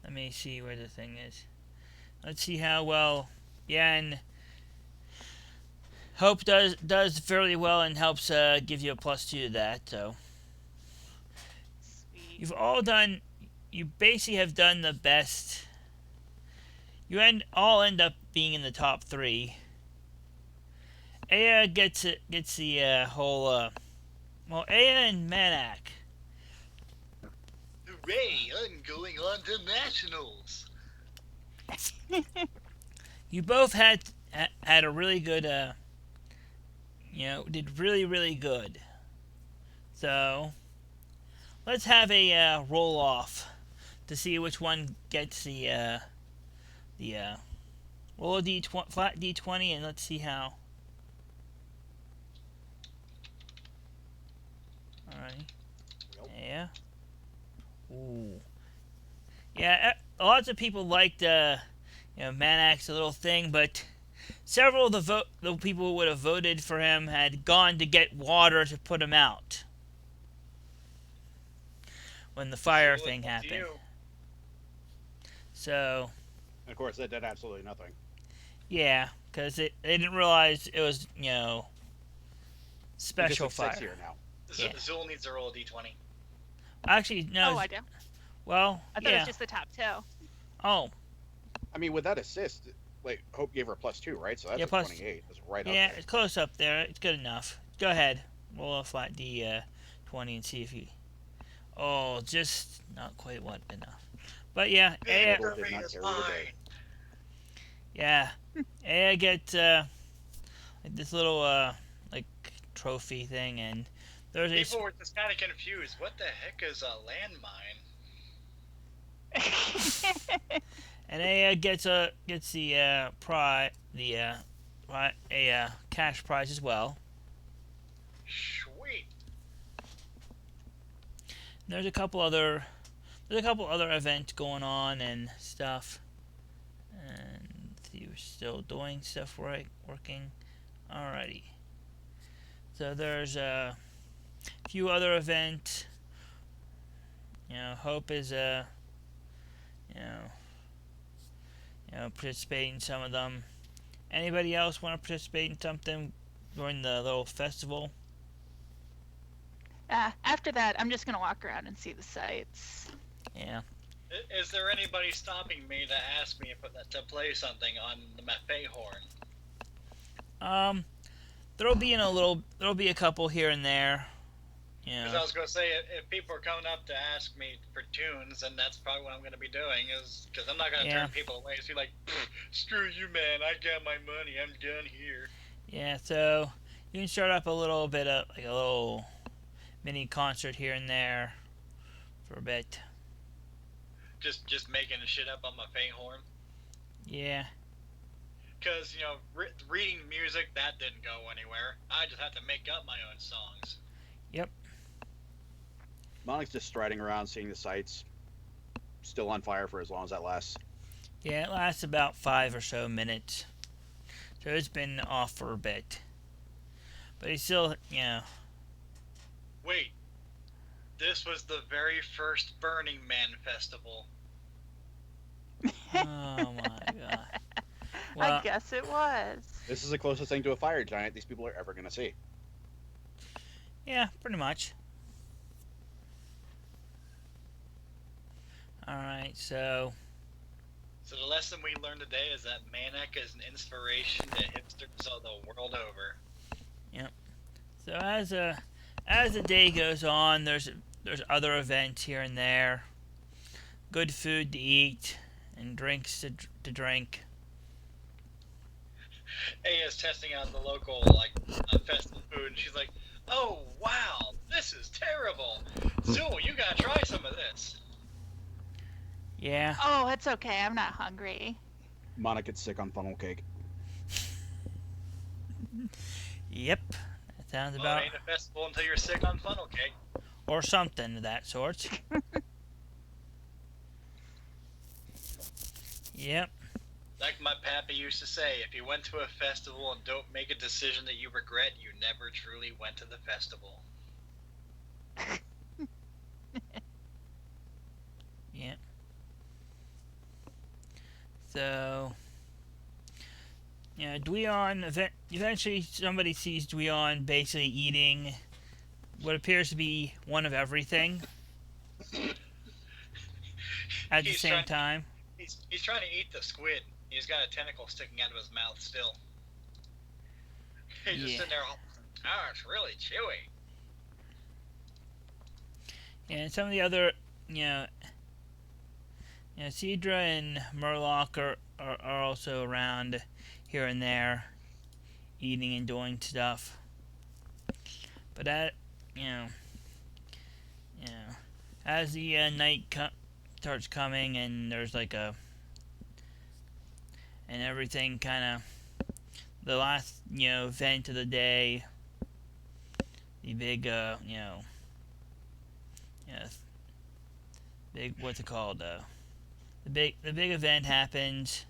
let me see where the thing is. Let's see how well. Yeah, and Hope does fairly well and helps give you a +2 to that. So Sweet. you've all done. You basically have done the best. You all end up being in the top 3. Aya gets the whole. Well, Aya and Manak. Hooray! I'm going on to nationals. You both had a really good. Did really really good. So let's have a roll off to see which one gets the roll a flat d20 and let's see how. Alright. Yeah. Ooh. Yeah, lots of people liked Manak's little thing, but several of the people who would have voted for him had gone to get water to put him out when the fire thing happened. So. And of course, that did absolutely nothing. Yeah, because they didn't realize it was special fire. Here now. Yeah. Zool needs to roll a d20. Actually, no. Oh, I do. Well, I thought it was just the top 2. Oh. I mean, with that assist, Hope gave her +2, right? So that's Yeah, a 28. That's right up there. Yeah, it's close up there. It's good enough. Go ahead. Roll a flat D20 and see if you. Oh, just not quite enough. But yeah, Aya. Yeah, Aya gets this little trophy thing, and there's People were just kind of confused. What the heck is a landmine? And Aya gets the cash prize as well. Sweet. There's a couple other events going on and stuff, and we're still doing stuff right, working. Alrighty. So there's a few other events. Hope is you know, participate in some of them. Anybody else want to participate in something during the little festival? After that, I'm just gonna walk around and see the sights. Yeah. Is there anybody stopping me to ask me to play something on the Mafe horn? There'll be a couple here and there. Because I was going to say, if people are coming up to ask me for tunes, then that's probably what I'm going to be doing. Is because I'm not going to turn people away. So be like, screw you, man. I got my money. I'm done here. Yeah. So you can start up a little bit of like a little mini concert here and there for a bit. Just making the shit up on my Faint horn. Yeah. Because reading music, that didn't go anywhere. I just have to make up my own songs. Yep. Monak's just striding around, seeing the sights. Still on fire for as long as that lasts. Yeah, it lasts about 5 or so minutes. So it's been off for a bit. But he's still, Wait. This was the very first Burning Man festival. Oh my god. Well, I guess it was. This is the closest thing to a fire giant these people are ever going to see. Yeah, pretty much. Alright, so the lesson we learned today is that Manak is an inspiration to hipsters all the world over. Yep. So as the day goes on, there's other events here and there. Good food to eat and drinks to drink. A is testing out the local festival food, and she's like, "Oh wow, this is terrible. Zool, you gotta try some of this." Yeah. Oh, it's okay. I'm not hungry. Manak gets sick on funnel cake. Yep. That sounds Well, about. it ain't a festival until you're sick on funnel cake. Or something of that sort. Yep. Like my pappy used to say, if you went to a festival and don't make a decision that you regret, you never truly went to the festival. Yep. So, Dweon, eventually somebody sees Dweon basically eating what appears to be one of everything at the same time. He's trying to eat the squid. He's got a tentacle sticking out of his mouth still. He's just sitting there all, it's really chewy. And some of the other, Cedra and Murloc are also around here and there, eating and doing stuff. But as the night starts coming and there's and everything kind of, the last, event of the day, the big, big, what's it called, the big event happens,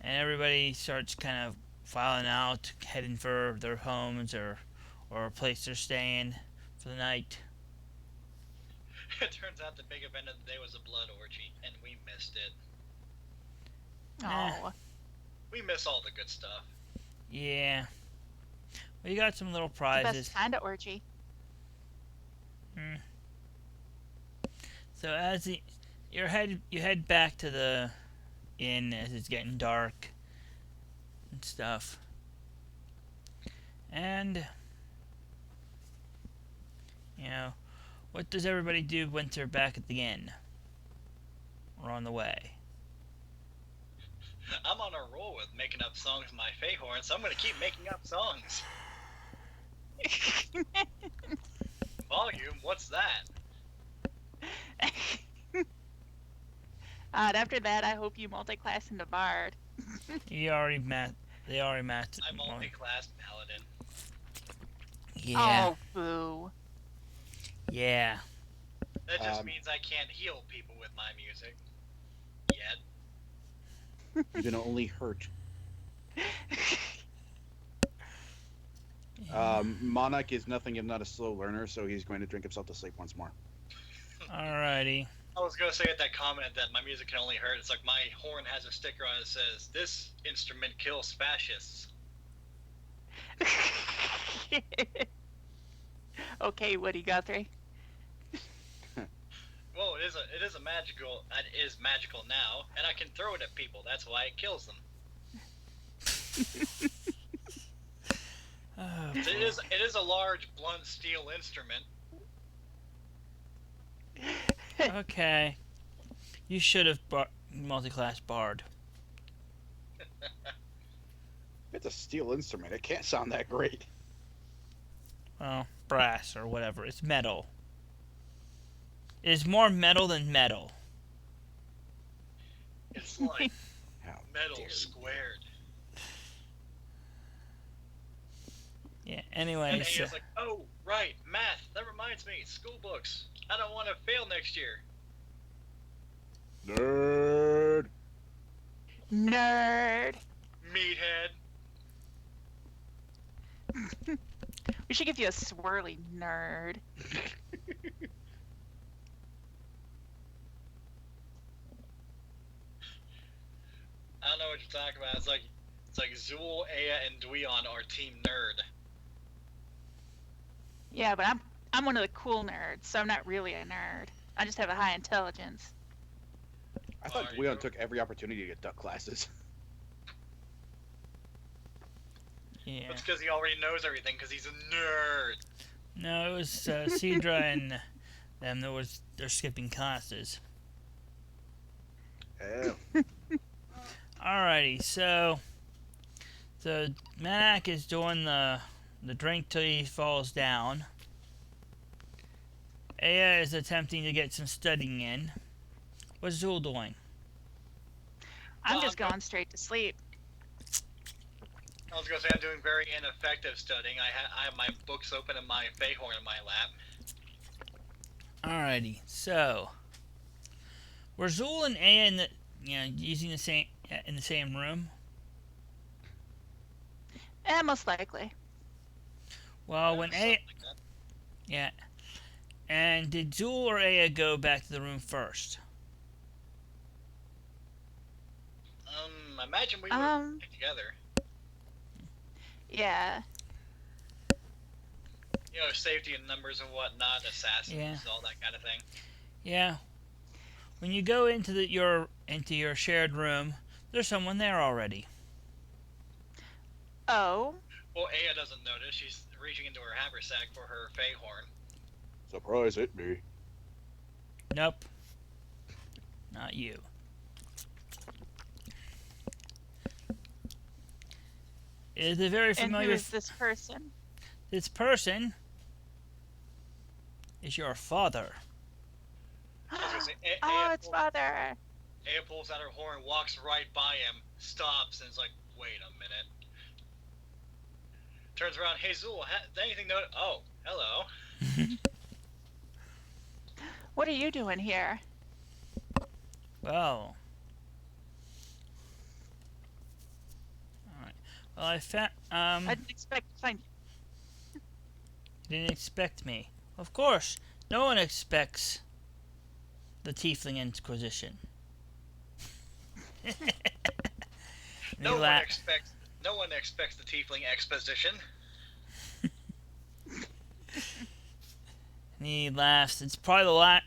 and everybody starts kind of filing out, heading for their homes or a place they're staying for the night. It turns out the big event of the day was a blood orgy, and we missed it. Oh. We miss all the good stuff. Yeah. We got some little The prizes. best kind of orgy. So as you head back to the inn as it's getting dark and stuff. And what does everybody do once they're back at the inn? Or on the way? I'm on a roll with making up songs with my Fayhorn, so I'm going to keep making up songs. Volume, what's that? After that, I hope you multi-class into Bard. They already matched. I'm multi-class paladin. Yeah. Oh, boo. Yeah. That just means I can't heal people with my music. Yet. You're gonna only hurt. Manak is nothing if not a slow learner, so he's going to drink himself to sleep once more. Alrighty. I was gonna say at that comment that my music can only hurt. It's like my horn has a sticker on it that says, "This instrument kills fascists." Okay, Woody Guthrie. Well, it is a magical. It is magical now, and I can throw it at people. That's why it kills them. Oh, It is a large blunt steel instrument. okay. You should have multi-class Bard. It's a steel instrument. It can't sound that great. Well, brass or whatever. It's metal. It is more metal than metal. It's like How metal dare you. squared. Yeah, And anyway. he So, was like, "Oh, right, math. That reminds me, school books. I don't want to fail next year." Nerd. Nerd. Meathead. We should give you a swirly nerd. I don't know what you're talking about. It's like Zool, Aya, and Dweon are Team Nerd. Yeah, but I'm one of the cool nerds, so I'm not really a nerd. I just have a high intelligence. I thought Are Leon you? took every opportunity to get duck classes. yeah. That's because he already knows everything. Because he's a nerd. No, it was Cedra and them. They're skipping classes. Oh. Alrighty, so Manak is doing the drink till he falls down. Aya is attempting to get some studying in. What's Zool doing? I'm Well, just I'm going straight to sleep. I was gonna say I'm doing very ineffective studying. I have my books open and my Feyhorn in my lap. Alrighty, so were Zool and Aya using the same in the same room? Most likely. Well, when Something Aya, like that. yeah, and did Zool or Aya go back to the room first? I imagine we were together. Yeah. You know, safety in numbers and whatnot, assassins, Yeah. all that kind of thing. Yeah. When you go into your shared room, there's someone there already. Oh. Well, Aya doesn't notice. She's reaching into her haversack for her Feyhorn. Surprise hit me. Nope. Not you. It is a very And who familiar. is this person? This person is your father. I was gonna say, Oh, it's father. Aya pulls out her horn, walks right by him, stops, and is like, "Wait a minute." Turns around, "Hey Zool, anything note? Oh, hello." What are you doing here? Well. Alright. Well, I found. I didn't expect to find you. You didn't expect me. Of course, no one expects the Tiefling Inquisition. No one expects the Tiefling exposition. And he laughs. It's probably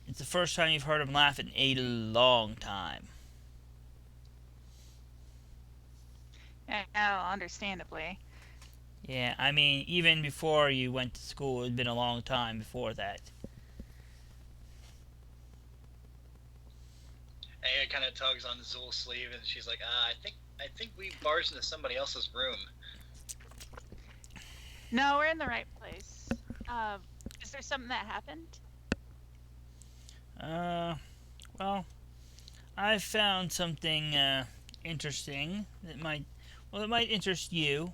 it's the first time you've heard him laugh in a long time. Yeah, understandably. Yeah, I mean, even before you went to school, it'd been a long time before that. Aya kind of tugs on Zool's sleeve, and she's like, I think we barged into somebody else's room." No, we're in the right place. Is there something that happened? Well, I found something interesting that might interest you.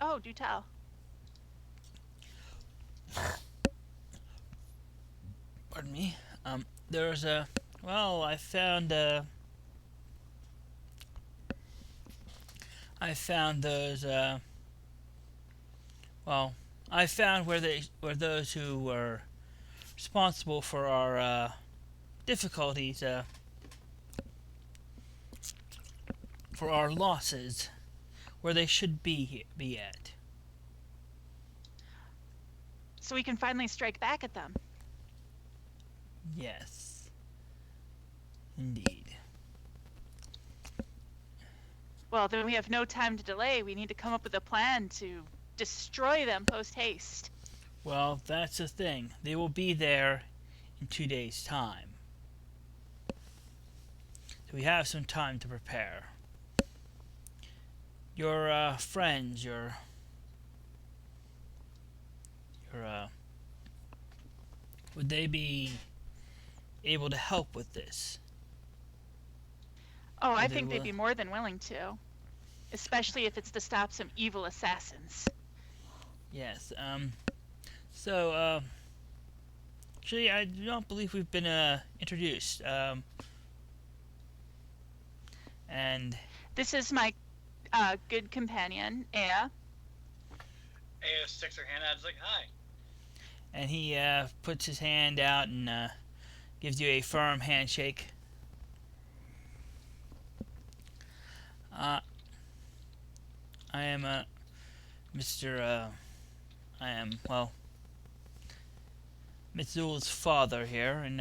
Oh, do tell. Pardon me. there's a well, I found those well, I found where those who were responsible for our difficulties, for our losses, where they should be at. So we can finally strike back at them. Yes, indeed. Well, then we have no time to delay. We need to come up with a plan to destroy them post-haste. Well, that's the thing. They will be there in 2 days' time. So we have some time to prepare. Your friends, would they be able to help with this? Oh, I They think they'd will. be more than willing to. Especially if it's to stop some evil assassins. Yes. Actually, I do not believe we've been introduced. And This is my good companion, Aya. Aya sticks her hand out and is like, hi. and he puts his hand out and gives you a firm handshake. I am Mr. I am Mitsul's father here, and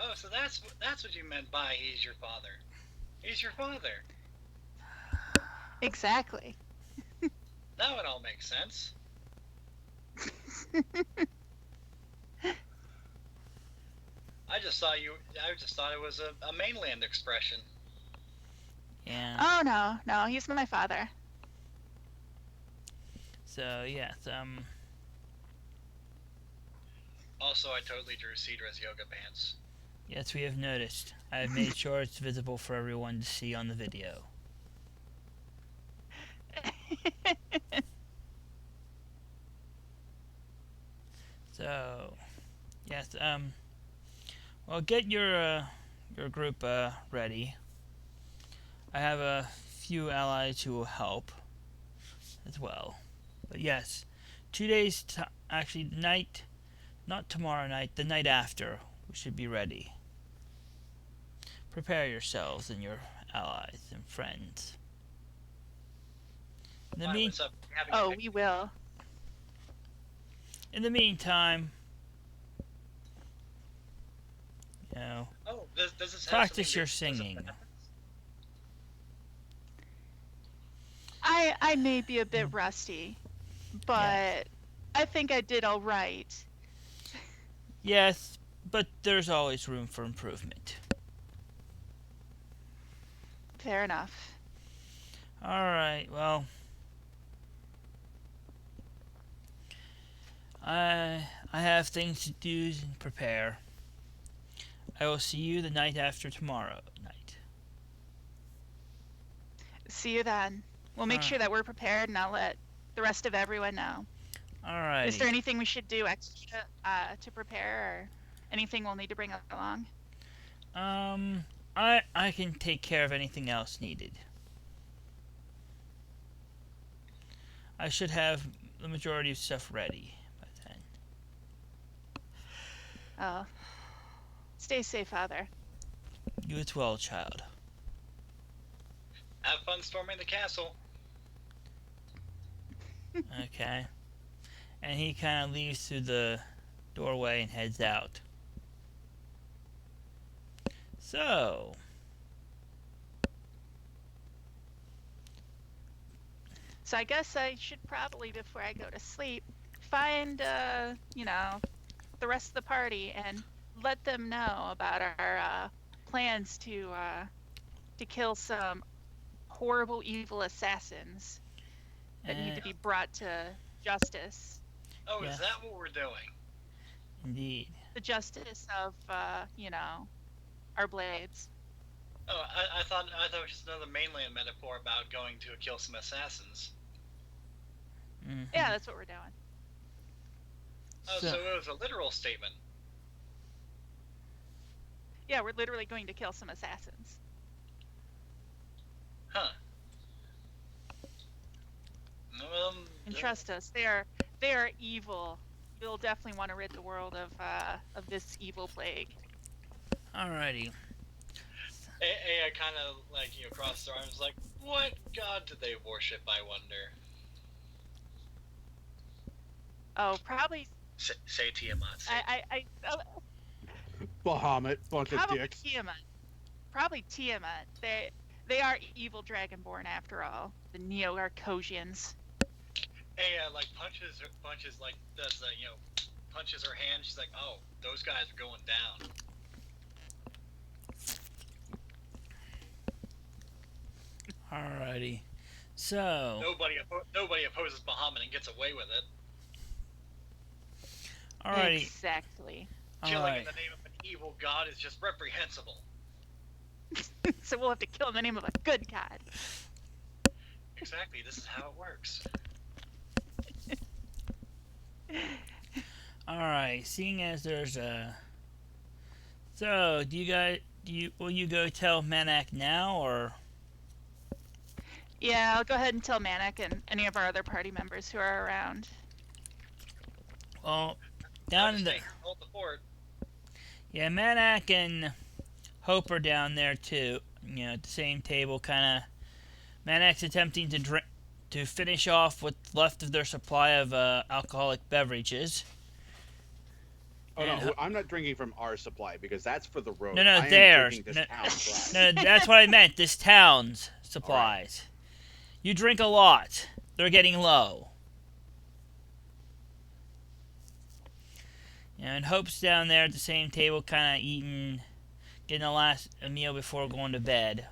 Oh, so that's what you meant by he's your father. He's your father. Exactly. Now it all makes sense. I just thought it was a mainland expression. yeah. Oh, no, he's my father. So yes, Also, I totally drew Cedra's yoga pants. yes, we have noticed. I have made sure it's visible for everyone to see on the video. So, yes, well, get your group ready. I have a few allies who will help as well. But yes, 2 days, actually, night, not tomorrow night, the night after, we should be ready. Prepare yourselves and your allies and friends. In the, Why, mean- what's up? You having a Oh, picnic? we will. in the meantime, you know, Oh, does this have practice something your to- singing. I may be a bit rusty, but I think I did all right. Yes, but there's always room for improvement. Fair enough. Alright, well, I have things to do and prepare. I will see you the night after tomorrow night. See you then. We'll make sure that we're prepared, and I'll let the rest of everyone know. Alright. Is there anything we should do extra to prepare, or anything we'll need to bring along? I can take care of anything else needed. I should have the majority of stuff ready by then. Oh. Stay safe, Father. You as well, child. Have fun storming the castle. Okay. And he kind of leaves through the doorway and heads out. So, So I guess I should probably, before I go to sleep, find, the rest of the party and let them know about our plans to kill some horrible, evil assassins that need to be brought to justice. Oh, Yeah. is that what we're doing? indeed. The justice of, our blades. Oh, I thought it was just another mainland metaphor about going to kill some assassins. Mhm. Yeah, that's what we're doing. Oh, so it was a literal statement. Yeah, we're literally going to kill some assassins. Huh. And trust us, they are evil. You'll definitely want to rid the world of this evil plague. Alrighty. I kind of like crossed their arms, like, what god do they worship? I wonder. Oh, probably. Say Tiamat. Bahamut, bunch of Probably dicks. Tiamat. Probably Tiamat. They are evil dragonborn after all. The Neo-Arcosians. Hey, like punches like does punches her hand. She's like, oh, those guys are going down. Alrighty. So. Nobody opposes Bahamut and gets away with it. Alrighty. Exactly. Killing in the name of an evil god is just reprehensible. So we'll have to kill in the name of a good god. Exactly. This is how it works. Alright. Seeing as there's a. So, will you go tell Manak now, or? Yeah, I'll go ahead and tell Manak and any of our other party members who are around. Well, down in the. Hold the fort. Yeah, Manak and Hope are down there too. At the same table, kind of. Manak's attempting to finish off what's left of their supply of alcoholic beverages. Oh no, I'm not drinking from our supply because that's for the road. No, I am theirs. drinking this town's No, that's what I meant. This town's supplies. Right. You drink a lot. They're getting low. And Hope's down there at the same table, kind of eating, getting a meal before going to bed.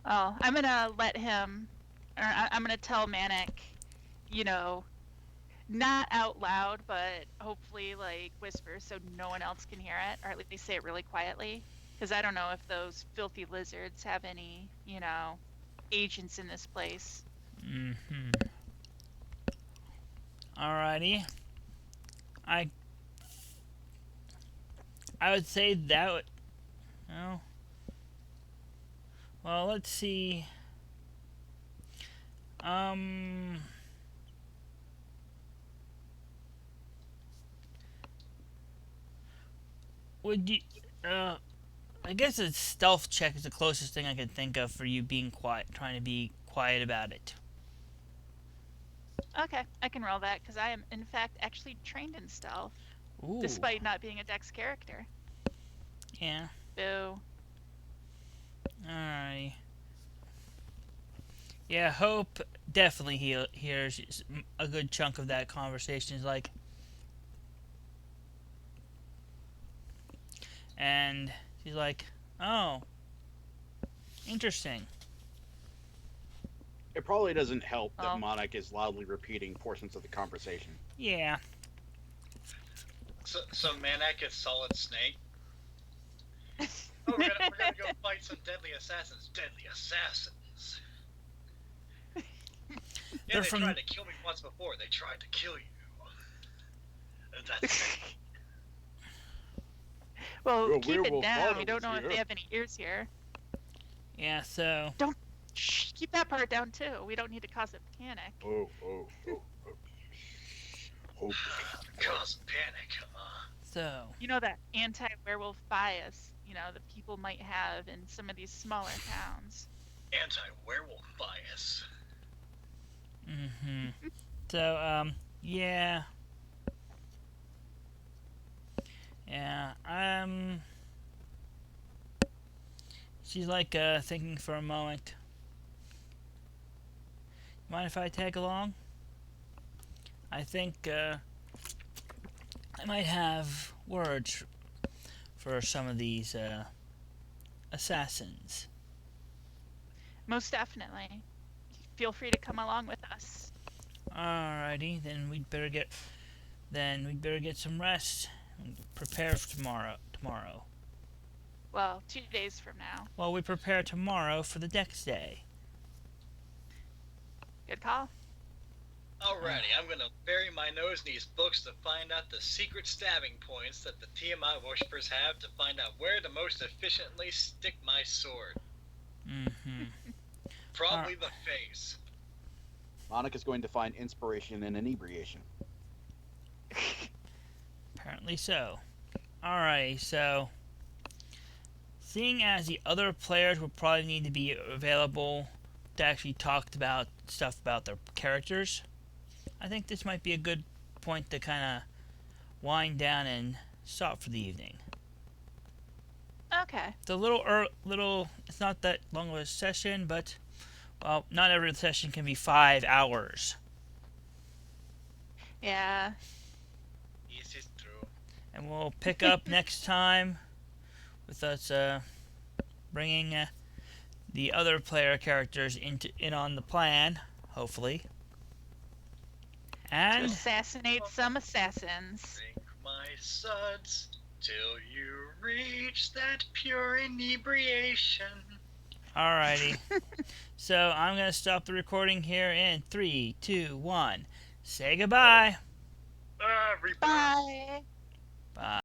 Oh, I'm gonna let him, or I'm gonna tell Manak, not out loud, but hopefully like whisper so no one else can hear it, or at least say it really quietly, because I don't know if those filthy lizards have any, agents in this place. Mm-hmm. Alrighty. I would say that would... Well, let's see. Would you... I guess a stealth check is the closest thing I could think of for you being quiet, trying to be quiet about it. Okay, I can roll that, because I am, in fact, actually trained in stealth. Ooh. Despite not being a Dex character. Yeah. Boo. Alright. Yeah, Hope definitely hears a good chunk of that conversation. Is like... And she's like, oh, interesting. It probably doesn't help that Manak is loudly repeating portions of the conversation. Yeah. So Manak is Solid Snake? Oh, we're gonna go fight some deadly assassins. Deadly assassins. Yeah, they tried to kill me once before. They tried to kill you. That's well, keep it down. We don't know if they have any ears here. Yeah, so... Don't... Shh, keep that part down, too. We don't need to cause a panic. Oh. Cause panic, huh? So... That anti-werewolf bias, the people might have in some of these smaller towns. Anti-werewolf bias. Mm-hmm. So, yeah. Yeah, she's like, thinking for a moment. Mind if I tag along? I think, I might have words for some of these, assassins. Most definitely. Feel free to come along with us. Alrighty, then we'd better get some rest and prepare for tomorrow. Well, 2 days from now. Well, we prepare tomorrow for the next day. Good call. Alrighty, I'm gonna bury my nose in these books to find out the secret stabbing points that the TMI worshippers have to find out where to most efficiently stick my sword. Mm-hmm. Probably the face. Monica's going to find inspiration in inebriation. Apparently so. Alright, so seeing as the other players will probably need to be available to actually talk about stuff about their characters, I think this might be a good point to kind of wind down and stop for the evening. Okay. It's a little. It's not that long of a session, but well, not every session can be 5 hours. Yeah. This is true. And we'll pick up next time with us bringing the other player characters in on the plan, hopefully. To And assassinate some assassins. Drink my suds till you reach that pure inebriation. alrighty. So I'm gonna stop the recording here in 3, 2, 1. Say goodbye. Reverse. Bye. Bye.